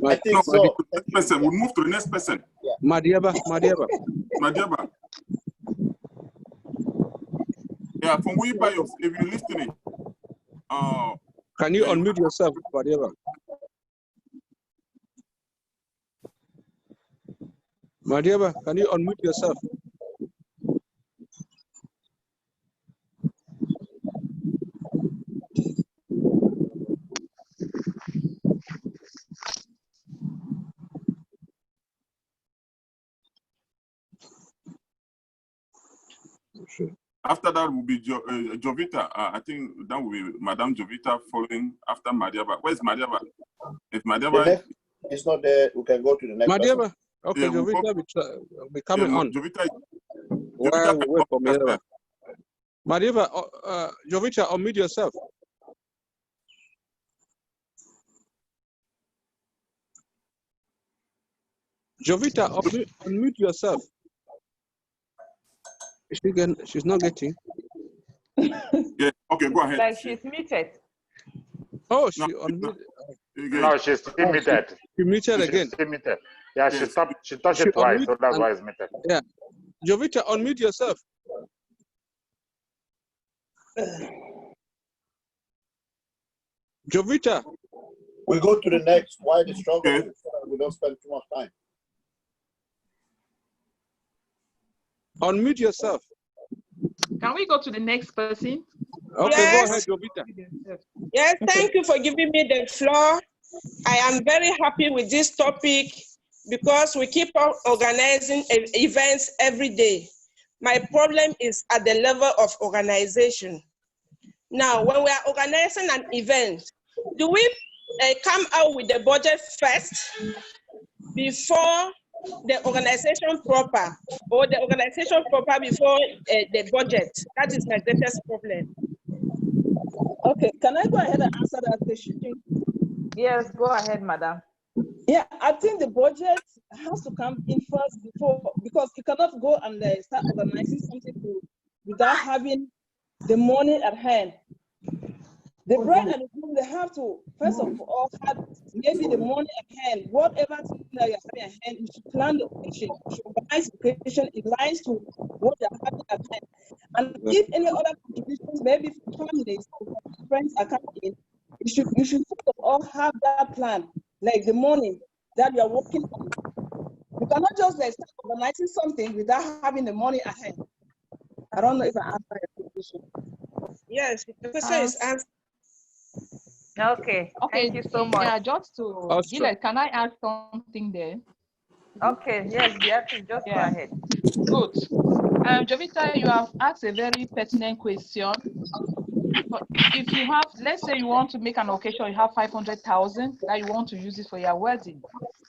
I think so. Next person. We'll move to the next person. Yeah. Madiaba. Yeah, from Webios, if you're listening. Can you unmute yourself, Madiaba? Madiaba, can you unmute yourself? After that will be Jovita. I think that will be Madame Jovita following after Madiaba. Where's Madiaba? If Madiaba is not there, we can go to the next Madiaba. person. Okay, Yeah, Jovita will be coming on. Jovita While we can wait for come Madiaba. Madiaba, Jovita, unmute yourself. Jovita, unmute yourself. She's not getting. Yeah, okay, go ahead. Like she's muted. Oh, she unmuted. No, she's still muted. She muted She's again. still muted. Yeah, she Yes. stopped. She touched it twice, so that's why it's muted. Yeah. Jovita, unmute yourself. Jovita. We go to the next. Why the struggle? Okay. We don't spend too much time. Unmute yourself. Can we go to the next person? Okay, Yes. go ahead, Jovita. Yes, thank you for giving me the floor. I am very happy with this topic because we keep on organizing events every day. My problem is at the level of organization. Now, when we are organizing an event, do we come out with the budget first before the organization proper, or the organization proper before the budget? That is my greatest problem. Okay, can I go ahead and answer that question? Yes, go ahead, madam. Yeah, I think the budget has to come in first because you cannot go and start organizing something without having the money at hand. The bride and the groom, they have to, first of all, have maybe the money at hand. Whatever thing that you're having at hand, you should plan the occasion. You should organize the occasion in line to what you're having at hand. And if any other contributions, maybe from families or friends are coming in, you should first of all have that plan, like the money that you're working on. You cannot just start organizing something without having the money at hand. I don't know if I answered your question. Yes, the question is answered. Okay, thank you so much. Yeah, just to Gillette, can I add something there? Okay, yes, Beatrice, just go ahead. Good. Jovita, you have asked a very pertinent question. But if you have, let's say you want to make an occasion, you have 500,000 that you want to use it for your wedding,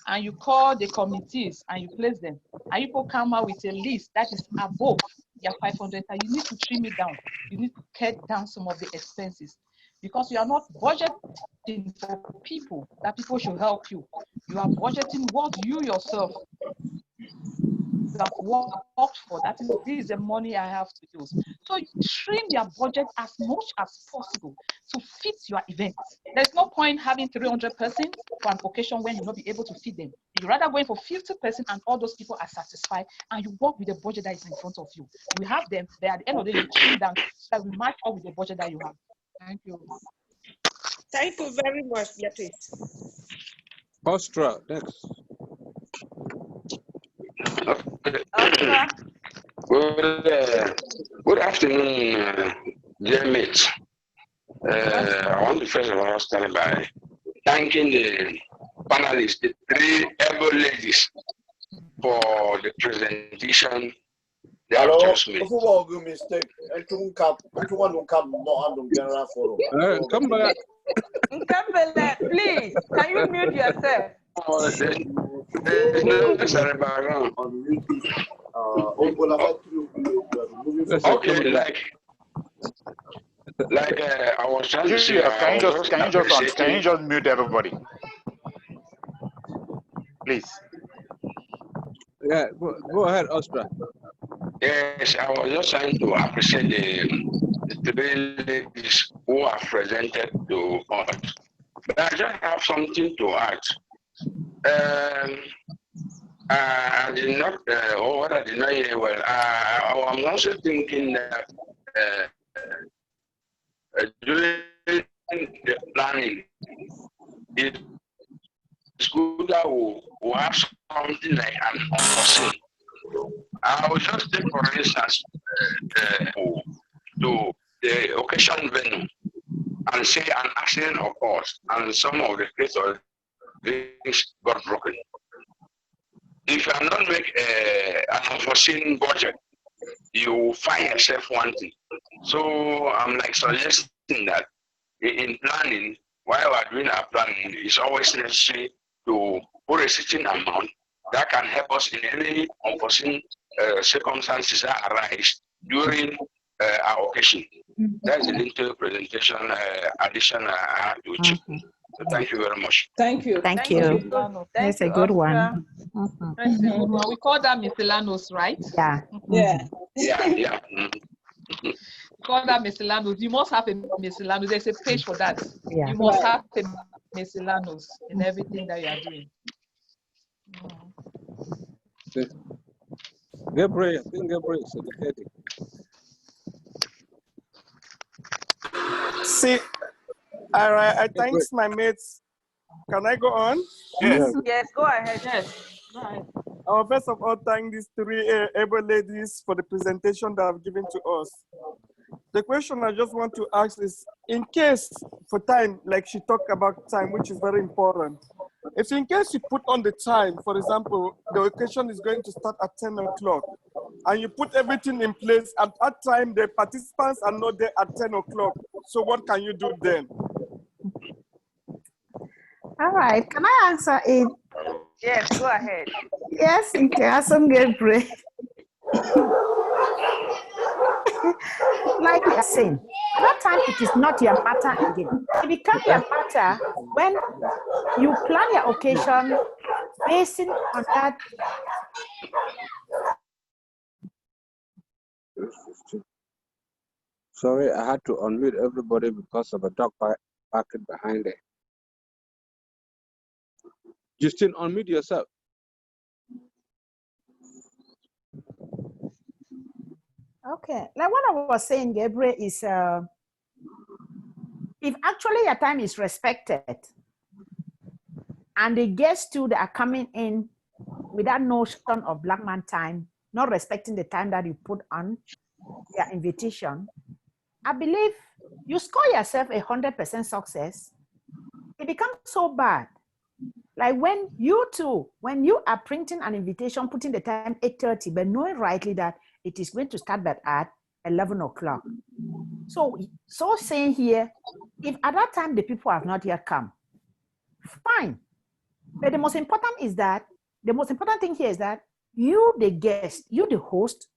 and you call the committees and you place them, and people come out with a list that is above your 500,000, you need to trim it down. You need to cut down some of the expenses, because you are not budgeting for people, that people should help you. You are budgeting what you yourself have worked for. That is, this is the money I have to use. So you trim your budget as much as possible to fit your event. There's no point having 300 persons for an occasion when you'll not be able to feed them. You rather go in for 50 persons and all those people are satisfied, and you work with the budget that is in front of you. We have them there at the end of the day, you trim down so that we match up with the budget that you have. Thank you. Thank you very much, Beatrice. Ostra, next. Good afternoon, dear mates. I want to first of all start by thanking the panelists, the three able ladies, for the presentation they have just made. Come back. Nkambele, please, can you mute yourself? There's no necessary background. Okay, like I was trying to say, can you just mute everybody, please? Yeah, go ahead, Ostra. Yes, I was just trying to appreciate the three ladies who have presented to us. But I just have something to add. I did not, or what I did not hear well. I'm also thinking that during the planning, it's good that we have something like an unforeseen. I will just take, for instance, to the occasion venue and say an accident occurs and some of the plates or things got broken. If you are not make an unforeseen budget, you find yourself wanting. So I'm like suggesting that in planning, while we're doing our planning, it's always necessary to put a certain amount that can help us in any unforeseen circumstances that arise during our occasion. That's the little presentation addition I have to check. So thank you very much. Thank you. Thank you. That's a good one. We call that miscellaneous, right? Yeah. Yeah. Yeah. Call that miscellaneous. You must have a miscellaneous. There's a page for that. Yeah. You must Right. have a miscellaneous in everything that you are doing. Gabriel, I think Gabriel is educated. See, all right, I thanks my mates. Can I go on? Yes. Yes, go ahead. Yes. Right. I will first of all thank these three able ladies for the presentation they have given to us. The question I just want to ask is, in case for time, like she talked about time, which is very important. If in case you put on the time, for example, the occasion is going to start at 10 o'clock, and you put everything in place, at that time the participants are not there at 10 o'clock. So what can you do then? All right. Can I answer it? Yes, go ahead. Yes, you can answer Gabriel. Like you are saying, at that time it is not your matter again. It becomes your matter when you plan your occasion basing on that. Sorry, I had to unmute everybody because of a dog barking behind there. Justine, unmute yourself. Okay, like what I was saying, Gabriel, is if actually your time is respected and the guests too that are coming in with that notion of black man time, not respecting the time that you put on their invitation, I believe you score yourself 100% success. It becomes so bad. Like when you are printing an invitation, putting the time 8:30, but knowing rightly that it is going to start back at 11 o'clock. So saying here, if at that time the people have not yet come, fine. But the most important thing here is that you, the guest, you, the host,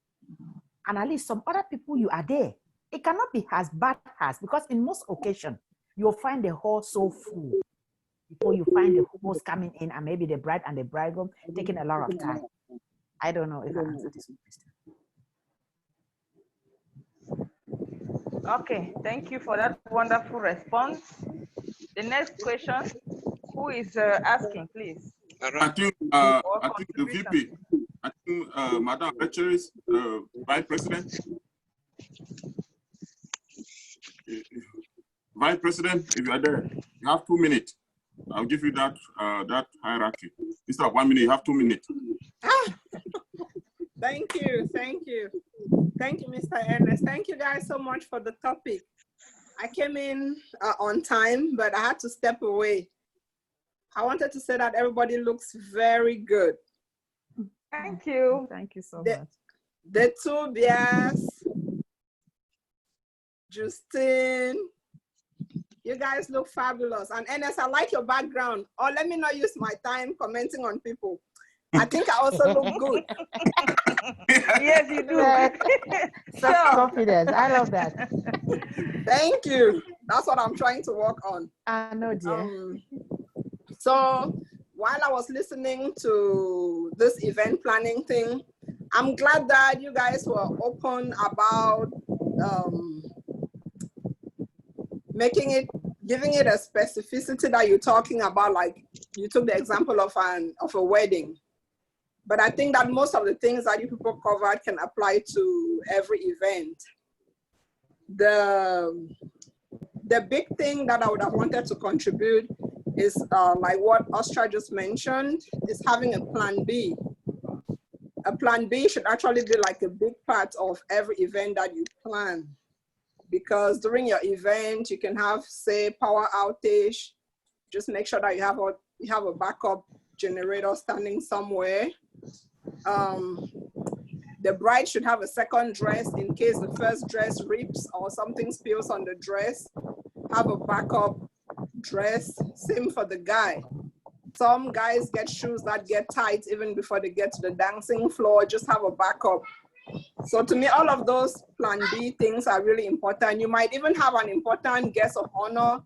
and at least some other people, you are there. It cannot be as bad as, because in most occasions, you'll find the hall so full before you find the host coming in, and maybe the bride and the bridegroom taking a lot of time. I don't know if I answered this question. Okay, thank you for that wonderful response. The next question, who is asking, please? I think the VP, I think Madam Becheris, Vice President. Vice President, if you are there, you have 2 minutes. I'll give you that hierarchy. Instead of 1 minute, you have 2 minutes. Thank you, Mr. Ernest. Thank you guys so much for the topic. I came in on time, but I had to step away. I wanted to say that everybody looks very good. Thank you. Thank you so much. The two bears, Justine, you guys look fabulous. And Ernest, I like your background. Oh, let me not use my time commenting on people. I think I also look good. Yes, you do. Self-confidence. I love that. Thank you. That's what I'm trying to work on. I know, dear. So while I was listening to this event planning thing, I'm glad that you guys were open about giving it a specificity that you're talking about. Like you took the example of a wedding. But I think that most of the things that you people covered can apply to every event. The big thing that I would have wanted to contribute is like what Ostra just mentioned, is having a plan B. A plan B should actually be like a big part of every event that you plan. Because during your event, you can have, say, power outage. Just make sure that you have a backup generator standing somewhere. The bride should have a second dress in case the first dress rips or something spills on the dress. Have a backup dress. Same for the guy. Some guys get shoes that get tight even before they get to the dancing floor. Just have a backup. So to me, all of those plan B things are really important. You might even have an important guest of honor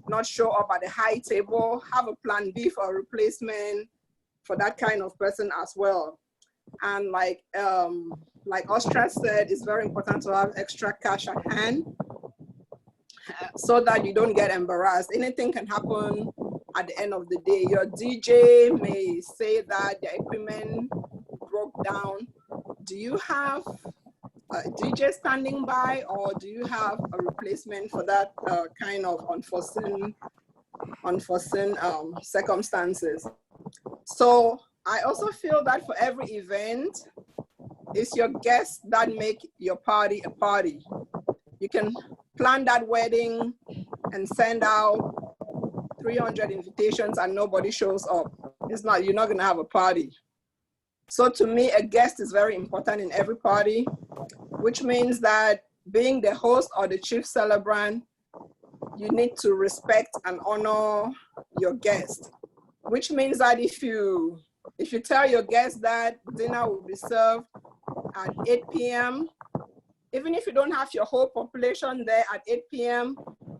not show up at the high table. Have a plan B for a replacement for that kind of person as well. And like Ostra said, it's very important to have extra cash at hand so that you don't get embarrassed. Anything can happen at the end of the day. Your DJ may say that the equipment broke down. Do you have a DJ standing by, or do you have a replacement for that kind of unforeseen circumstances? So I also feel that for every event, it's your guests that make your party a party. You can plan that wedding and send out 300 invitations and nobody shows up. You're not gonna have a party. So to me, a guest is very important in every party, which means that being the host or the chief celebrant, you need to respect and honor your guest, which means that if you tell your guests that dinner will be served at 8 p.m., even if you don't have your whole population there at 8 p.m.,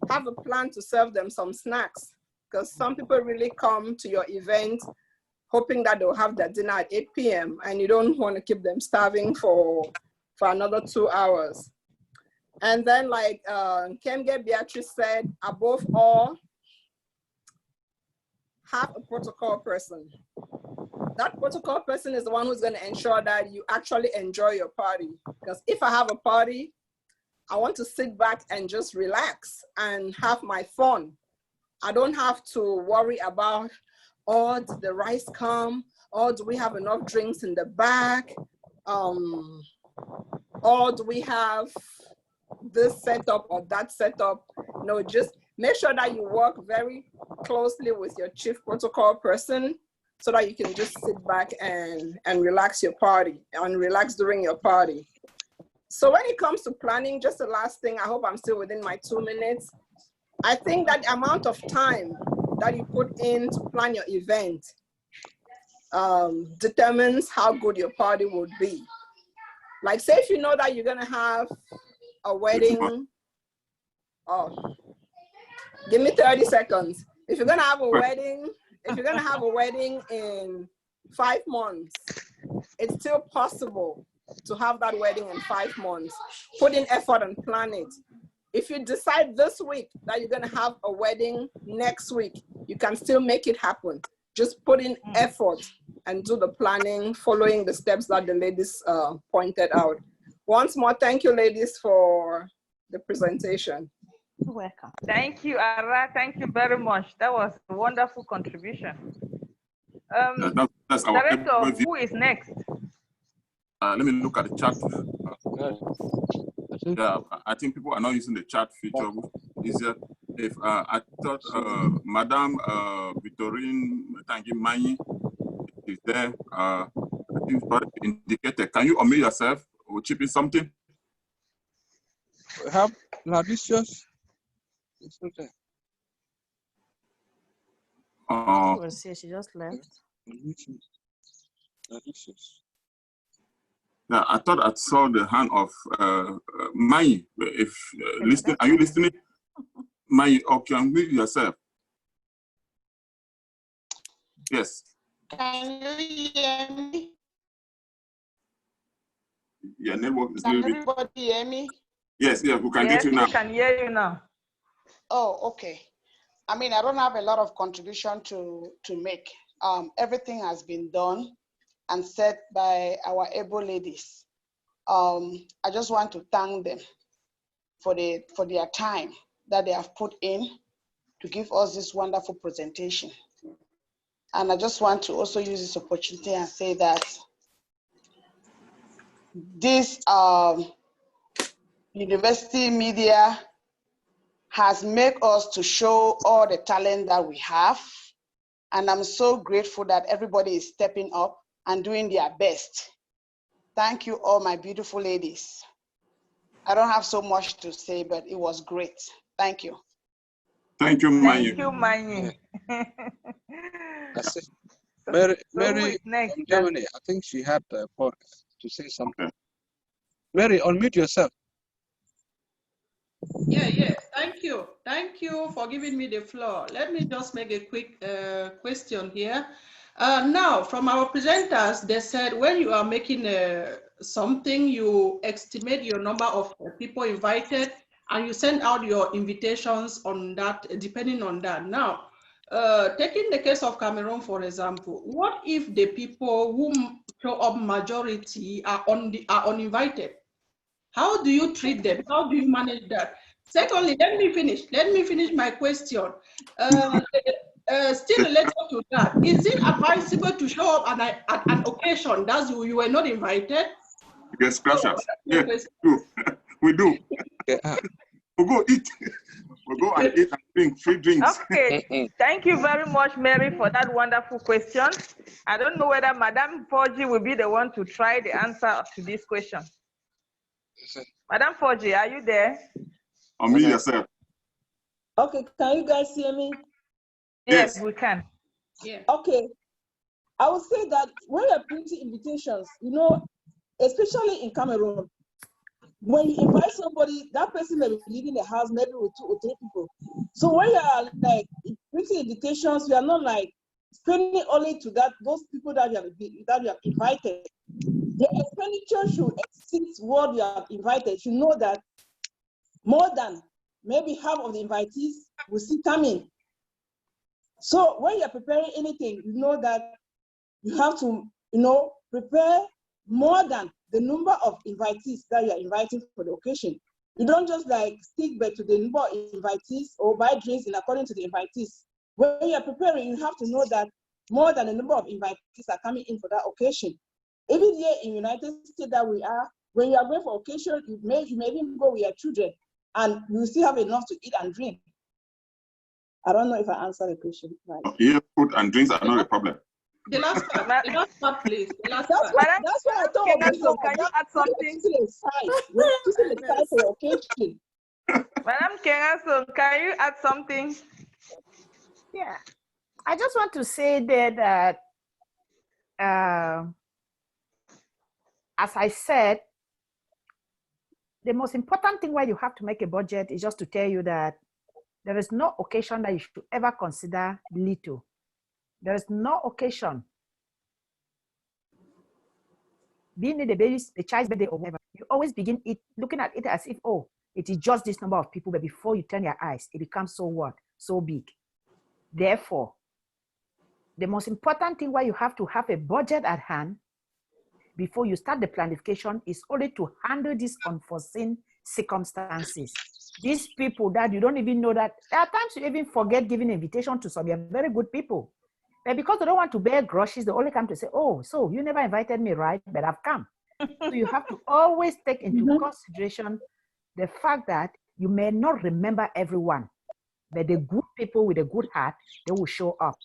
have a plan to serve them some snacks, because some people really come to your event hoping that they'll have their dinner at 8 p.m. and you don't want to keep them starving for another 2 hours. And then like Kemge Beatrice said, above all, have a protocol person. That protocol person is the one who's going to ensure that you actually enjoy your party. Because if I have a party, I want to sit back and just relax and have my fun. I don't have to worry about, oh, did the rice come? Or do we have enough drinks in the back? Or do we have this setup or that setup? No, just make sure that you work very closely with your chief protocol person so that you can just sit back and relax your party and relax during your party. So when it comes to planning, just the last thing, I hope I'm still within my 2 minutes. I think that the amount of time that you put in to plan your event determines how good your party would be. Like say if you know that you're gonna have a wedding, give me 30 seconds. If you're gonna have a wedding, in 5 months, it's still possible to have that wedding in 5 months. Put in effort and plan it. If you decide this week that you're gonna have a wedding next week, you can still make it happen. Just put in effort and do the planning, following the steps that the ladies pointed out. Once more, thank you, ladies, for the presentation. You're welcome. Thank you, Ara. Thank you very much. That was a wonderful contribution. That's our Director, who is next? Let me look at the chat. Yeah, I think people are not using the chat feature. Easier. If I thought Madame Victorine Tangi Mani is there, I think it's indicated. Can you unmute yourself or chip in something? We have Ladicious. She just left. Yeah, I thought I saw the hand of Mai. If listening, are you listening? Mai, okay, unmute yourself. Yes. Can you hear me? Your network is Can little bit. everybody hear me? Yes, we can get you now. We can hear you now. Oh, okay. I mean, I don't have a lot of contribution to make. Everything has been done and said by our able ladies. I just want to thank them for their time that they have put in to give us this wonderful presentation. And I just want to also use this opportunity and say that this university media has made us to show all the talent that we have. And I'm so grateful that everybody is stepping up and doing their best Thank you, all my beautiful ladies. I don't have so much to say, but it was great. Thank you. Thank you, Thank Manyi. you, Manyi. That's it. Mary, So who Mary is next? from Germany, I think she had a point to say something. Mary, unmute yourself. Yeah. Thank you. Thank you for giving me the floor. Let me just make a quick question here. Now, from our presenters, they said when you are making something, you estimate your number of people invited and you send out your invitations on that, depending on that. Now, taking the case of Cameroon, for example, what if the people who show up majority are uninvited? How do you treat them? How do you manage that? Secondly, let me finish my question. Still related to that, is it advisable to show up at an occasion that you were not invited? Yes, gracias. Yeah, we do. We go eat. We go and eat and drink free drinks. Okay, thank you very much, Mary, for that wonderful question. I don't know whether Madame Forji will be the one to try the answer to this question. Madame Forji, are you there? Unmute yourself. Okay, can you guys hear me? Yes, we can. Yeah. Okay. I would say that when you're printing invitations, you know, especially in Cameroon, when you invite somebody, that person may be leaving the house maybe with 2 or 3 people. So when you are like printing invitations, you are not like spending only to those people that you have invited. The expenditure should exceed what you have invited. You know that more than maybe half of the invitees will still come in. So when you're preparing anything, you know that you have to, prepare more than the number of invitees that you're inviting for the occasion. You don't just like stick back to the number of invitees or buy drinks in according to the invitees. When you're preparing, you have to know that more than the number of invitees are coming in for that occasion. Even here in United States that we are, when you are going for occasion, you may even go with your children and you still have enough to eat and drink. I don't know if I answered the question right. Yeah, food and drinks are not a problem. The last part, please. The last part. That's what I thought. Can you add something? We're putting the side for your occasion. Madam Kengaso, can you add something? Yeah, I just want to say that as I said, the most important thing why you have to make a budget is just to tell you that there is no occasion that you should ever consider little. There is no occasion, being it the child's birthday or whatever, you always begin looking at it as if, oh, it is just this number of people, but before you turn your eyes, it becomes so what? So big. Therefore, the most important thing why you have to have a budget at hand before you start the planification is only to handle these unforeseen circumstances. These people that you don't even know that, there are times you even forget giving invitation to some very good people. But because they don't want to bear grudges, they only come to say, oh, so you never invited me, right? But I've come. So you have to always take into consideration the fact that you may not remember everyone, but the good people with a good heart, they will show up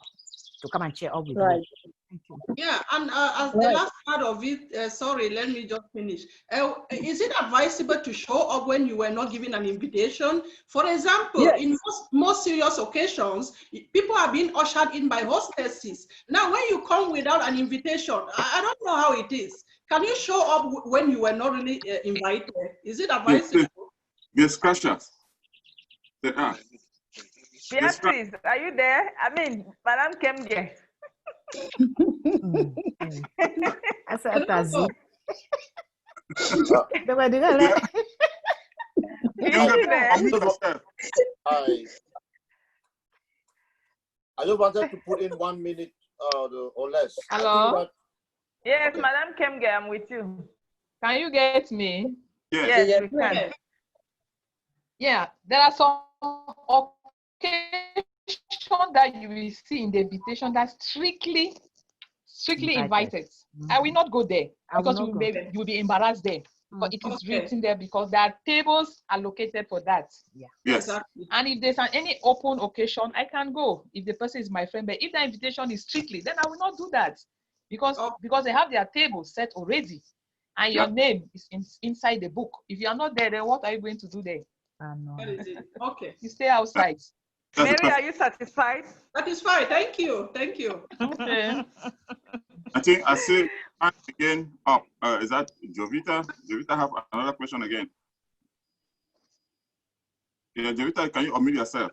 to come and cheer up with you. Thank you. Yeah, and as the last part of it, sorry, let me just finish. Is it advisable to show up when you were not given an invitation? For example, in most serious occasions, people are being ushered in by hostesses. Now, when you come without an invitation, I don't know how it is. Can you show up when you were not really invited? Is it advisable? Yes, Cassius. Beatrice, are you there? I mean, Madam Kemge. I just wanted to put in 1 minute or less. Hello? Yes, okay. Madam Kemge, I'm with you. Can you get me? Yes, we can. Yeah, there are some occasions that you will see in the invitation that's strictly invited. I will not go there because you will be embarrassed there. But it is written there because there are tables allocated for that. Yeah. Yes. Exactly. And if there's any open occasion, I can go if the person is my friend. But if the invitation is strictly, then I will not do that because they have their table set already. and your name is inside the book. If you are not there, then what are you going to do there? That is it. Okay. You stay outside. Mary, are you satisfied? Satisfied. Thank you. Thank you. Okay. I think I see again up. Is that Jovita? Jovita have another question again. Yeah, Jovita, can you unmute yourself?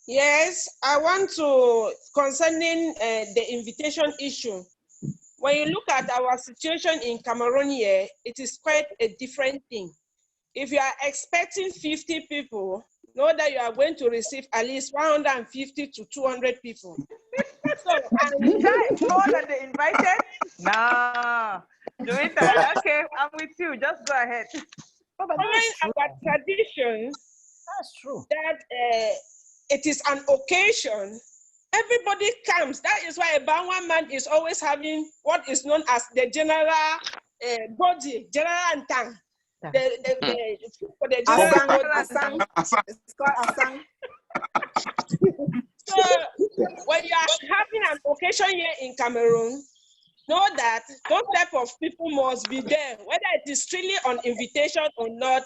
Yes, I want to, concerning the invitation issue. When you look at our situation in Cameroon here, it is quite a different thing. If you are expecting 50 people, know that you are going to receive at least 150 to 200 people. So, more than the invited? Nah. Joita, okay, I'm with you. Just go ahead. Following our traditions, that's true. That it is an occasion. Everybody comes. That is why a Bangwa man is always having what is known as the general body, general antang. For the general Asang. It's called Asang. So when you are having an occasion here in Cameroon, know that those type of people must be there, whether it is really on invitation or not,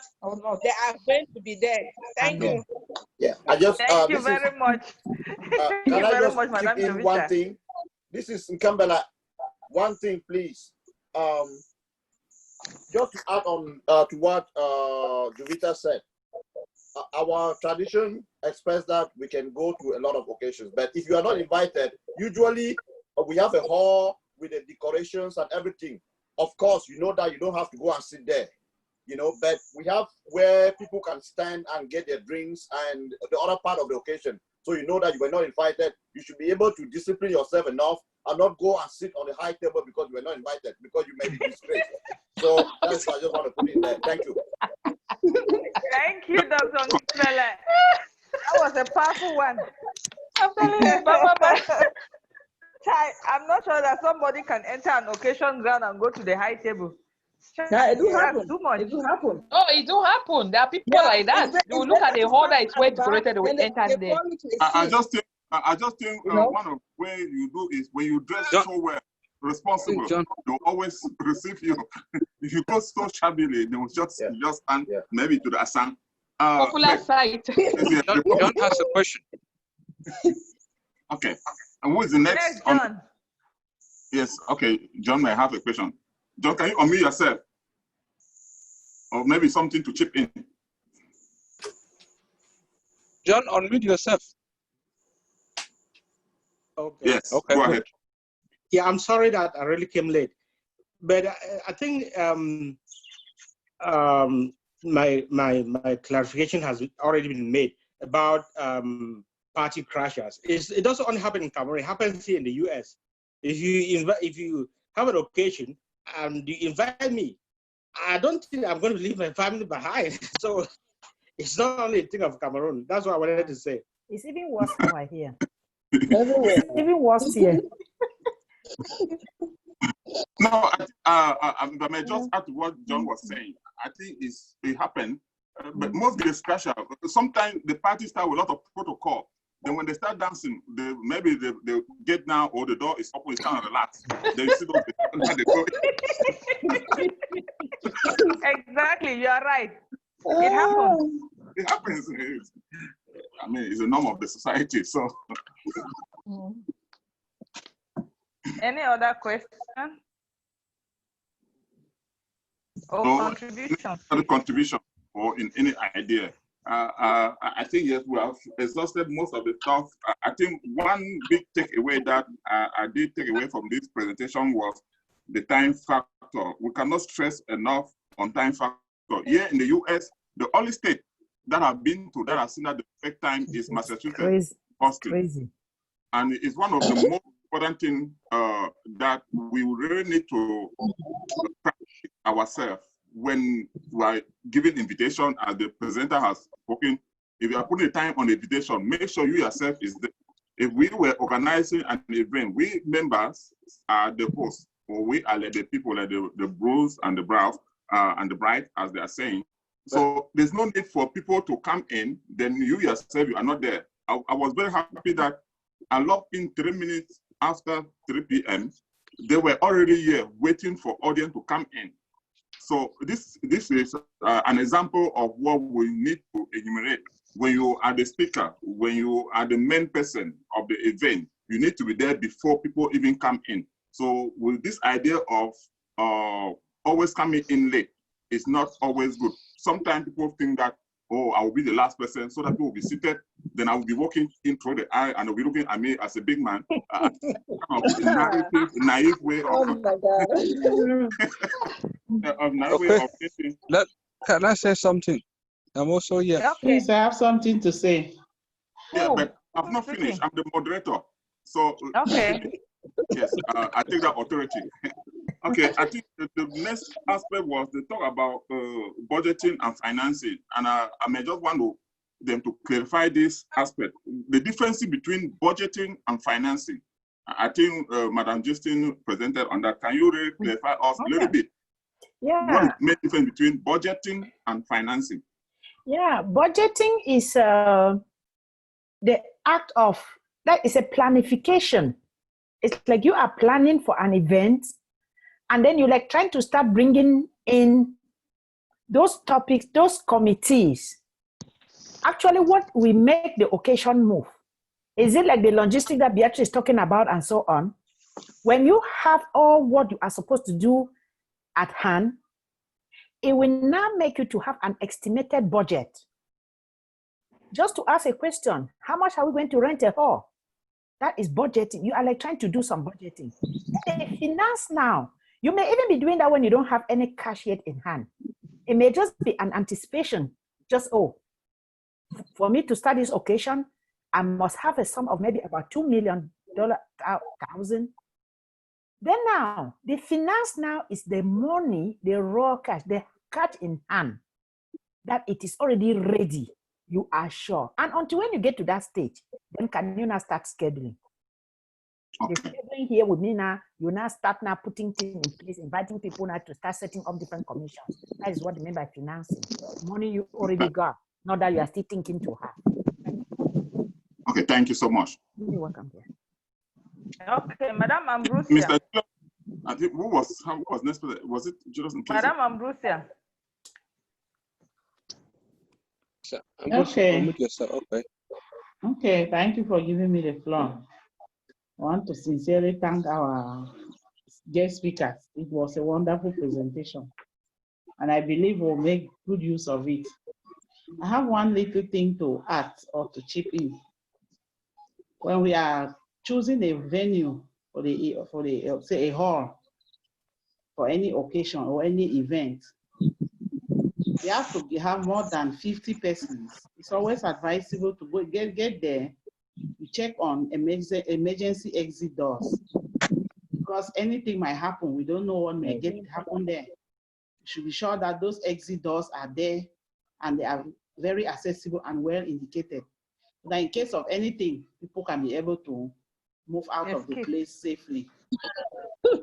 they are going to be there. Thank you. Yeah, I just thank you very much. Thank you very much, Madam in one thing? This is Nkambala. One thing, please. Just to add on to what Jovita said. Our tradition expects that we can go to a lot of occasions, but if you are not invited, usually we have a hall with the decorations and everything. Of course, you know that you don't have to go and sit there, you know, but we have where people can stand and get their drinks and the other part of the occasion. So you know that you were not invited. You should be able to discipline yourself enough and not go and sit on the high table because you were not invited, because you may be disgraced. So that's why I just want to put it there. Thank you. Thank you, Dr. Nkambala. That was a powerful one. I'm not sure that somebody can enter an occasion ground and go to the high table. Yeah, it do happen. Too much. It do happen. Oh, it do happen. There are people like that. You will look at the hall that is well decorated, they will enter there. I just think one of the way you do is when you dress so well, responsible, they'll always receive you. If you go so shabbily, they will just stand maybe to the Asang. Popular site. John has a question. Okay. And who is the next? Yes, John. Yes, okay. John may have a question. John, can you unmute yourself? Or maybe something to chip in. John, unmute yourself. Okay. Yes, okay, go good. ahead. Yeah, I'm sorry that I really came late. But I think my clarification has already been made about party crashers. It doesn't only happen in Cameroon, it happens here in the US. If you have an occasion and you invite me, I don't think I'm going to leave my family behind. So it's not only a thing of Cameroon. That's what I wanted to say. It's even worse now here. It's even worse here. No, I may just add to what John was saying. I think it happened, but most of the crasher, sometimes the party start with a lot of protocol. Then when they start dancing, maybe they get down or the door is open, it's kind of relaxed. Then you see those Exactly, you are right. It happens. It happens. I mean, it's a norm of the society. So. Any other question? Or contribution? Any contribution or in any idea? I think yes, we have exhausted most of the stuff. I think one big takeaway that I did take away from this presentation was the time factor. We cannot stress enough on time factor. Here in the US, the only state that I've been to that I've seen that the perfect time is Massachusetts, Boston. Crazy. And it's one of the most important things that we really need to practice ourselves when we are giving invitation, as the presenter has spoken. If you are putting time on the invitation, make sure you yourself is there. If we were organizing an event, we members are the hosts, or we are like the people, like the bros and the bride, as they are saying. So there's no need for people to come in, then you yourself, you are not there. I was very happy that I logged in 3 minutes after 3 p.m. they were already here waiting for audience to come in. So this is an example of what we need to enumerate. When you are the speaker, when you are the main person of the event, you need to be there before people even come in. So with this idea of always coming in late, it's not always good. Sometimes people think that, oh, I will be the last person so that people will be seated. Then I will be walking in through the aisle and they'll be looking at me as a big man. Naive way of, thinking. Can I say something? I'm also here. Okay. Please, I have something to say. Yeah, but I've not finished. I'm the moderator. So, okay. Yes, I take that authority. Okay, I think the next aspect was they talk about budgeting and financing. And I may just want them to clarify this aspect. The difference between budgeting and financing. I think Madam Justin presented on that. Can you really clarify us a little bit? Yeah. What is the main difference between budgeting and financing? Yeah, budgeting is the act of, that is a planification. It's like you are planning for an event and then you're like trying to start bringing in those topics, those committees. Actually, what we make the occasion move. Is it like the logistics that Beatrice is talking about and so on? When you have all what you are supposed to do at hand, it will now make you to have an estimated budget. Just to ask a question, how much are we going to rent a hall? That is budgeting. You are like trying to do some budgeting. The finance now, you may even be doing that when you don't have any cash yet in hand. It may just be an anticipation. Just, oh, for me to start this occasion, I must have a sum of maybe about $2 million. Then now, the finance now is the money, the raw cash, the cash in hand, that it is already ready. You are sure. And until when you get to that stage, then can you now start scheduling? Okay. The scheduling here with me now, you now start now putting things in place, inviting people now to start setting up different commissions. That is what they mean by financing. Money you already got, not that you are still thinking to have. Okay, thank you so much. You're welcome. Okay, Madam Ambrosia. Mr. I think who was next? Was it Julius? Madam Ambrosia. Okay. Okay. Okay, thank you for giving me the floor. I want to sincerely thank our guest speakers. It was a wonderful presentation, and I believe we'll make good use of it. I have one little thing to add or to chip in. When we are choosing a venue for the say a hall for any occasion or any event, we have to have more than 50 persons. It's always advisable to go get there. You check on emergency exit doors, because anything might happen. We don't know what may happen there. You should be sure that those exit doors are there and they are very accessible and well indicated. So that in case of anything, people can be able to move out of the place safely.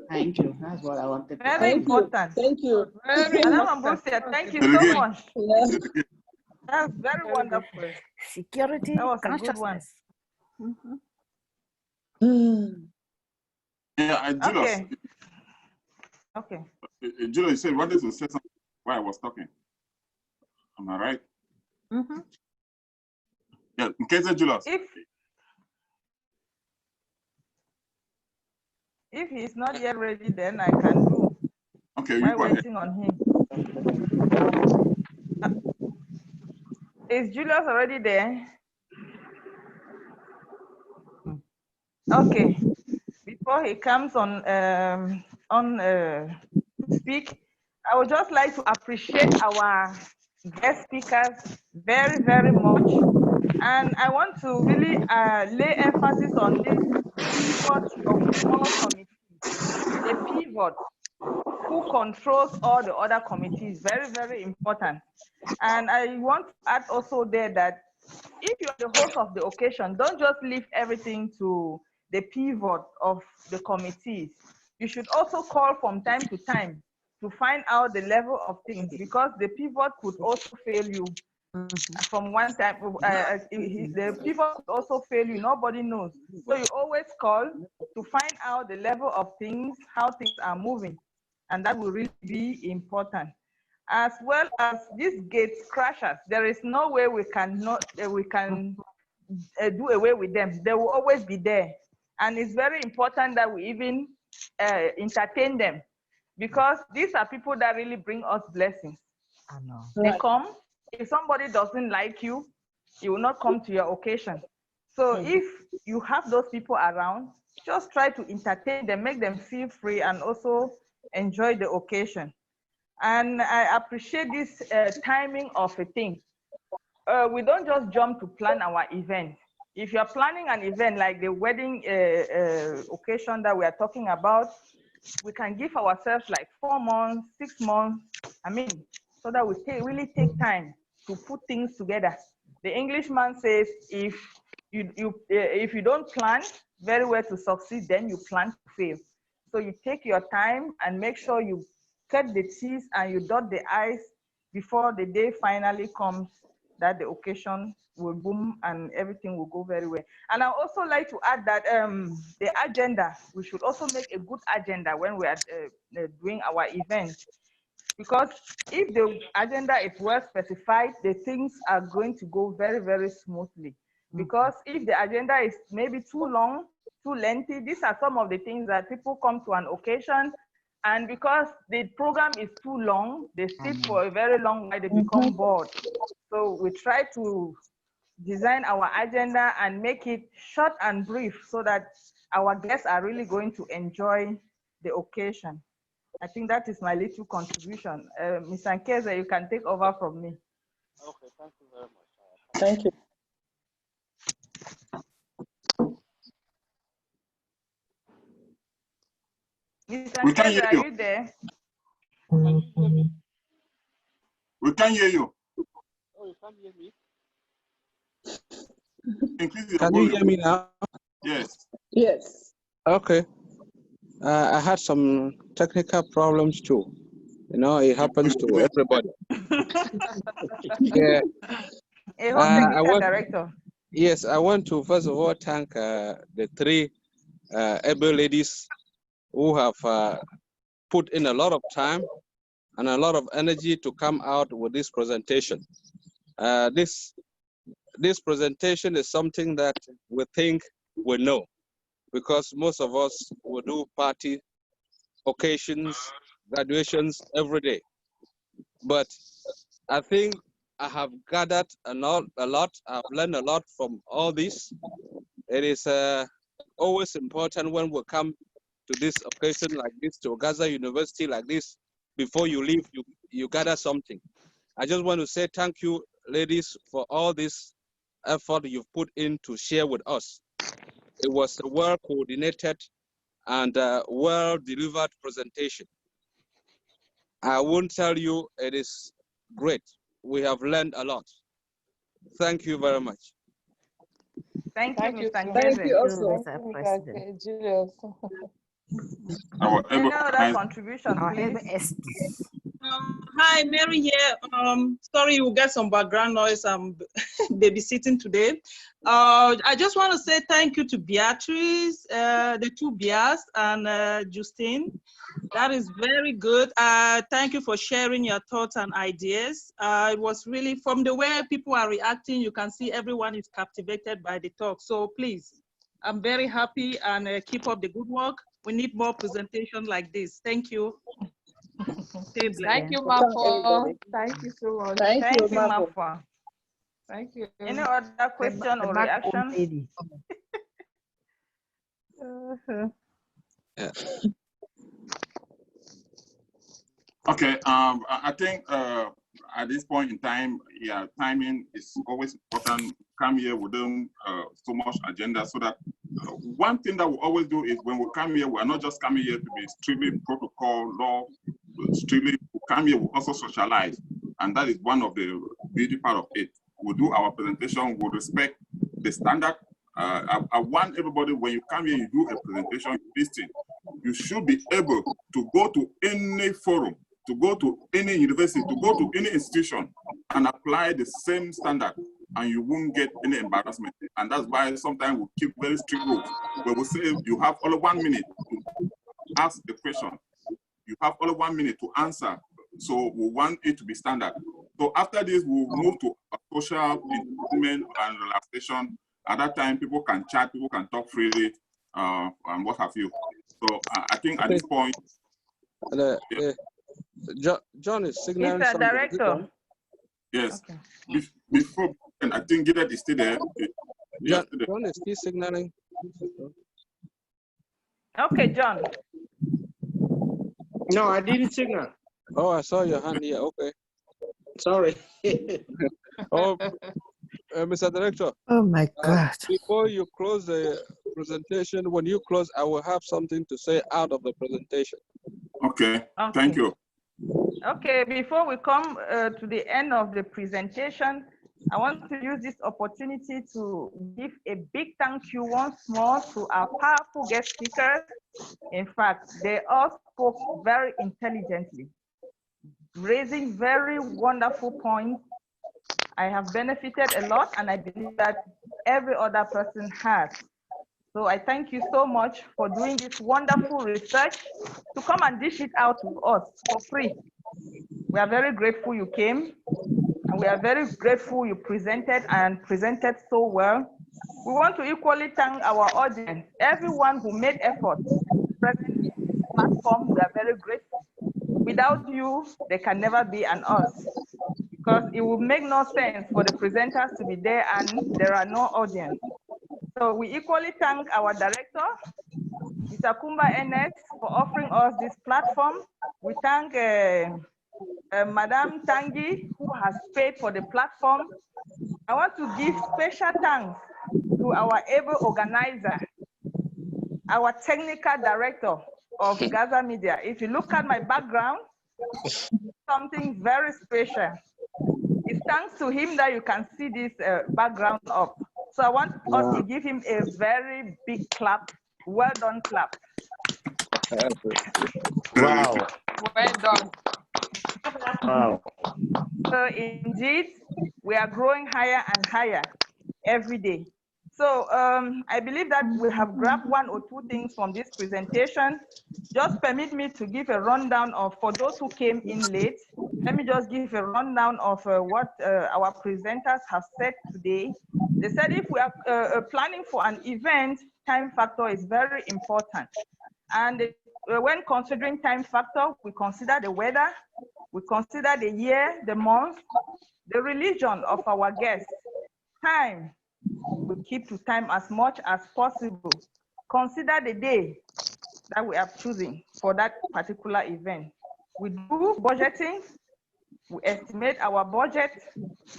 Thank you. That's what I wanted to say. Very important. Thank you. Madam Ambrosia, thank you so much. That's very wonderful. Security, that was a good one. Yeah, Julius. Okay. Julius, you said you wanted to say something while I was talking. Am I right? Mm-hmm. Yeah, in case of Julius. If he's not yet ready, then I can do. Okay, while waiting on him. Is Julius already there? Okay. Before he comes on speak, I would just like to appreciate our guest speakers very, very much. And I want to really lay emphasis on this pivot of small committees, the pivot who controls all the other committees, very, very important. And I want to add also there that if you're the host of the occasion, don't just leave everything to the pivot of the committees. You should also call from time to time to find out the level of things, because the pivot could also fail you From one time, the people could also fail you. Nobody knows. So you always call to find out the level of things, how things are moving. And that will really be important. As well as these gate crashers, there is no way we can do away with them. They will always be there. And it's very important that we even entertain them, because these are people that really bring us blessings. I know. They come. If somebody doesn't like you, he will not come to your occasion. So if you have those people around, just try to entertain them, make them feel free, and also enjoy the occasion. And I appreciate this timing of a thing. We don't just jump to plan our event. If you're planning an event like the wedding occasion that we are talking about, we can give ourselves like 4 months, 6 months, so that we really take time to put things together. The Englishman says, if you don't plan very well to succeed, then you plan to fail. So you take your time and make sure you cut the T's and you dot the I's before the day finally comes that the occasion will boom and everything will go very well. And I also like to add that the agenda, we should also make a good agenda when we are doing our event. Because if the agenda is well specified, the things are going to go very, very smoothly. Because if the agenda is maybe too long, too lengthy, these are some of the things that people come to an occasion, and because the program is too long, they sit for a very long while, they become bored. So we try to design our agenda and make it short and brief so that our guests are really going to enjoy the occasion. I think that is my little contribution. Ms. Ankeza, you can take over from me. Okay, thank you very much. Thank you. Ms. We can hear Ankeza, you. are you there? We can hear you. Oh, you can't hear me? Increase your Can you volume. hear me now? Yes. Yes. Okay. I had some technical problems too. You know, it happens to everybody. Yeah. A whole technical director. Yes, I want to first of all thank the 3 able ladies who have put in a lot of time and a lot of energy to come out with this presentation. This presentation is something that we think we know, because most of us will do party occasions, graduations every day. But I think I have gathered a lot. I've learned a lot from all this. It is always important when we come to this occasion like this, to Gaza University like this, before you leave, you gather something. I just want to say thank you, ladies, for all this effort you've put in to share with us. It was a well-coordinated and well-delivered presentation. I won't tell you it is great. We have learned a lot. Thank you very much. Thank you, Mr. Thank you also. Julius. Any other contribution, please? Hi, Mary here. Sorry you get some background noise. I'm babysitting today. I just want to say thank you to Beatrice, the 2 Bias, and Justine. That is very good. Thank you for sharing your thoughts and ideas. It was really, from the way people are reacting, you can see everyone is captivated by the talk. So please, I'm very happy, and keep up the good work. We need more presentations like this. Thank you. Thank you, Mafo. Thank you so much. Thank you, Mafo. Thank you. Any other question or reaction? Okay. I think at this point in time, yeah, timing is always important. Come here with them so much agenda, so that one thing that we always do is when we come here, we are not just coming here to be strictly protocol law. Strictly, we come here, we also socialize, and that is one of the beauty part of it. We do our presentation, we respect the standard. I want everybody, when you come here, you do a presentation, you listen. You should be able to go to any forum, to go to any university, to go to any institution, and apply the same standard and you won't get any embarrassment. And that's why sometimes we keep very strict rules where we say you have only 1 minute to ask the question. You have only 1 minute to answer. So we want it to be standard. So after this, we'll move to a social entertainment and relaxation. At that time, people can chat, people can talk freely, and what have you. So I think at this point, John is signaling Mr. something. Director. Yes. Okay. Before, and I think Gideon is still there. John is still signaling. Okay, John. No, I didn't signal. Oh, I saw your hand here. Okay. Sorry. Oh, Mr. Director. Oh my God. Before you close the presentation, when you close, I will have something to say out of the presentation. Okay. Thank you. Okay, before we come to the end of the presentation, I want to use this opportunity to give a big thank you once more to our powerful guest speakers. In fact, they all spoke very intelligently, raising very wonderful points. I have benefited a lot, and I believe that every other person has. So I thank you so much for doing this wonderful research to come and dish it out to us for free. We are very grateful you came, and we are very grateful you presented so well. We want to equally thank our audience, everyone who made effort present in this platform. We are very grateful. Without you, there can never be an us, because it would make no sense for the presenters to be there and there are no audience. So we equally thank our director, Mr. Kumba Enes, for offering us this platform. We thank Madame Tangi, who has paid for the platform. I want to give special thanks to our able organizer, our technical director of Gaza Media. If you look at my background, something very special. It's thanks to him that you can see this background up. So I want us to give him a very big clap. Well done clap. Wow. Well done. Wow. So indeed, we are growing higher and higher every day. So I believe that we have grabbed one or two things from this presentation. Just permit me to give a rundown of, for those who came in late, let me just give a rundown of what our presenters have said today. They said if we are planning for an event, time factor is very important. And when considering time factor, we consider the weather, we consider the year, the month, the religion of our guests. Time, we keep to time as much as possible. Consider the day that we are choosing for that particular event. We do budgeting. We estimate our budget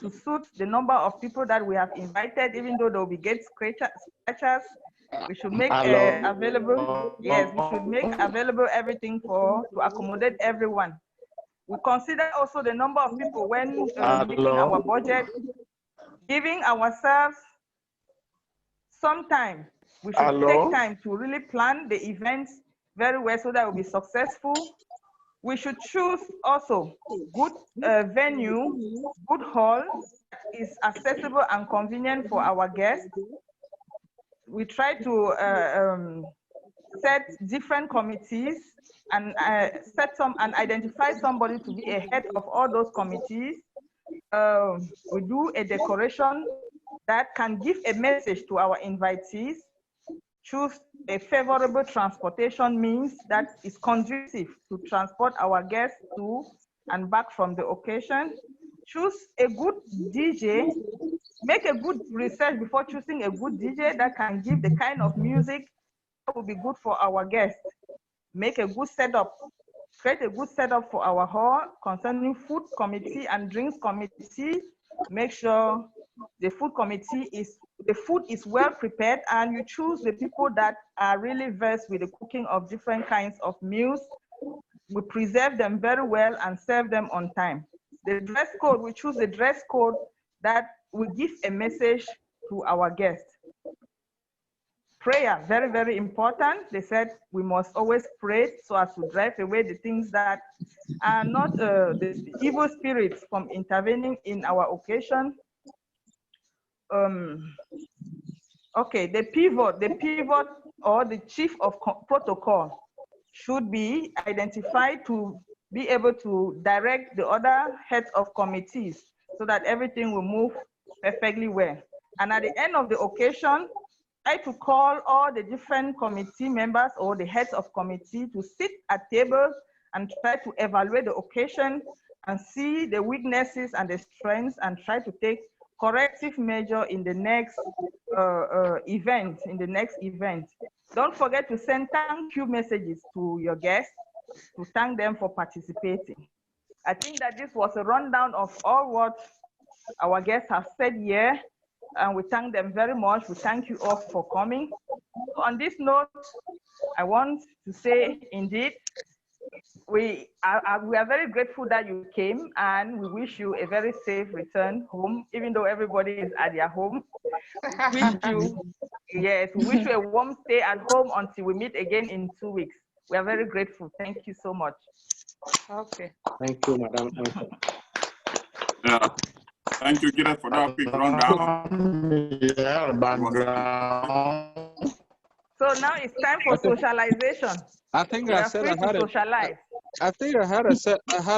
to suit the number of people that we have invited, even though there will be gate scratchers. We should make available, yes, we should make available everything to accommodate everyone. We consider also the number of people when making our budget, giving ourselves some time. We should take time to really plan the events very well so that it will be successful. We should choose also good venue, good hall that is accessible and convenient for our guests. We try to set different committees and identify somebody to be a head of all those committees. We do a decoration that can give a message to our invitees. Choose a favorable transportation means that is conducive to transport our guests to and back from the occasion. Choose a good DJ. Make a good research before choosing a good DJ that can give the kind of music that will be good for our guests. Make a good setup. Create a good setup for our hall concerning food committee and drinks committee. Make sure the food is well prepared, and you choose the people that are really versed with the cooking of different kinds of meals. We preserve them very well and serve them on time. The dress code, we choose the dress code that will give a message to our guests. prayer, very, very important. They said we must always pray so as to drive away the things that are not the evil spirits from intervening in our occasion. Okay, the pivot or the chief of protocol should be identified to be able to direct the other heads of committees so that everything will move perfectly well. And at the end of the occasion, try to call all the different committee members or the heads of committee to sit at tables and try to evaluate the occasion and see the weaknesses and the strengths and try to take corrective measure in the next event. Don't forget to send thank you messages to your guests to thank them for participating. I think that this was a rundown of all what our guests have said here, and we thank them very much. We thank you all for coming. So on this note, I want to say indeed, we are very grateful that you came, and we wish you a very safe return home, even though everybody is at their home. We wish you, yes, we wish you a warm stay at home until we meet again in 2 weeks. We are very grateful. Thank you so much. Okay. Thank you, Madam. Yeah. Thank you, Gita, for that quick rundown. So now it's time for socialization. I think I said I had socialize. I think I had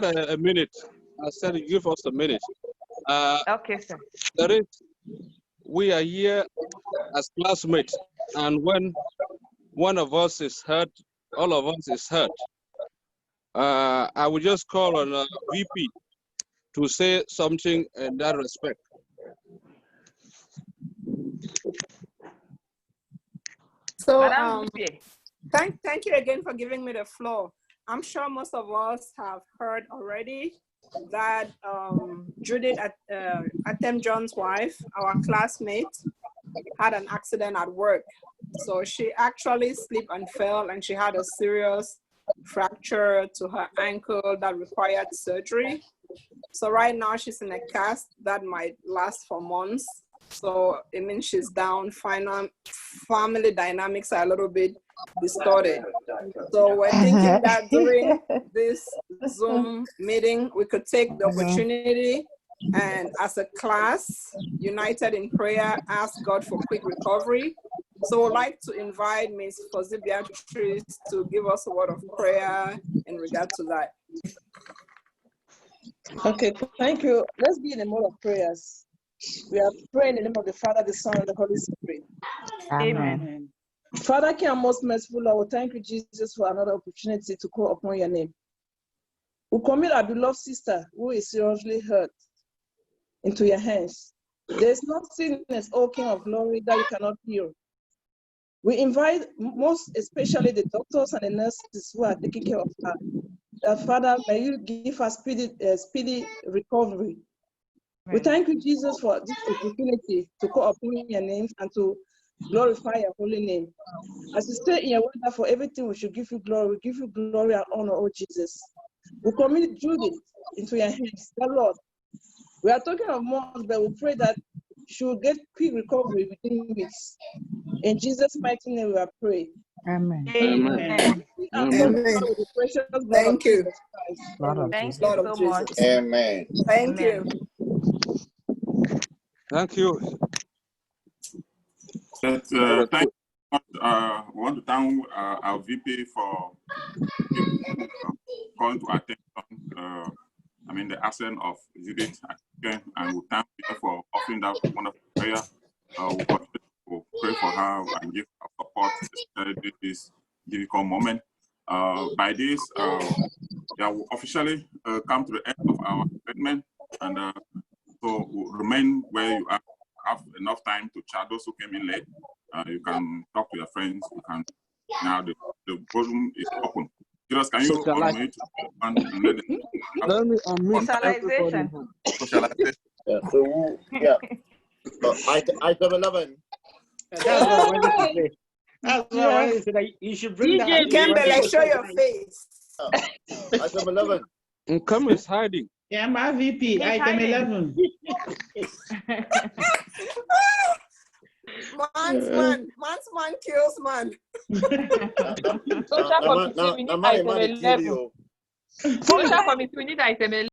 a minute. I said give us a minute. Okay, sir. We are here as classmates, and when one of us is hurt, all of us is hurt. I would just call on VP to say something in that respect. So thank you again for giving me the floor. I'm sure most of us have heard already that Judith Atem John's wife, our classmate, had an accident at work. So she actually slipped and fell, and she had a serious fracture to her ankle that required surgery. So right now she's in a cast that might last for months. So it means she's down. Family dynamics are a little bit distorted. So we're thinking that during this Zoom meeting, we could take the opportunity and as a class, united in prayer, ask God for quick recovery. So I'd like to invite Ms. Fozi Beatrice to give us a word of prayer in regard to that. Okay, thank you. Let's be in a mode of prayers. We are praying in the name of the Father, the Son, and the Holy Spirit. Amen. Father, King and most merciful Lord, thank you, Jesus, for another opportunity to call upon your name. We commit our beloved sister who is seriously hurt into your hands. There is no sickness, O King of Glory, that you cannot heal. We invite most especially the doctors and the nurses who are taking care of her. That Father, may you give us speedy recovery. We thank you, Jesus, for this opportunity to call upon your name and to glorify your holy name. As you say in your word that for everything we should give you glory. We give you glory and honor, oh Jesus. We commit Judith into your hands, dear Lord. We are talking of months, but we pray that she will get quick recovery within weeks. In Jesus' mighty name, we are praying. Amen. Amen. Amen. Thank you. Thank you so much. Amen. Thank you. Thank you. Thank you. I want to thank our VP for calling to attention. The absence of Judith, and we thank you for offering that wonderful prayer. We continue to pray for her and give her support, especially during this difficult moment. By this, we officially come to the end of our statement, and so we'll remain where you are. Have enough time to chat. Those who came in late, you can talk to your friends. You can now the volume is open. Just can you unmute and let them? Let me unmute Socialization. Socialization. Yeah. So item 11. That's what I wanted to say. That's what I wanted to say. That you should bring that. Campbell, show your face. Item 11. Come is hiding. Yeah, my VP, item 11. Man's man kills man. Social committee, we need item 11. Social committee, we need item 11.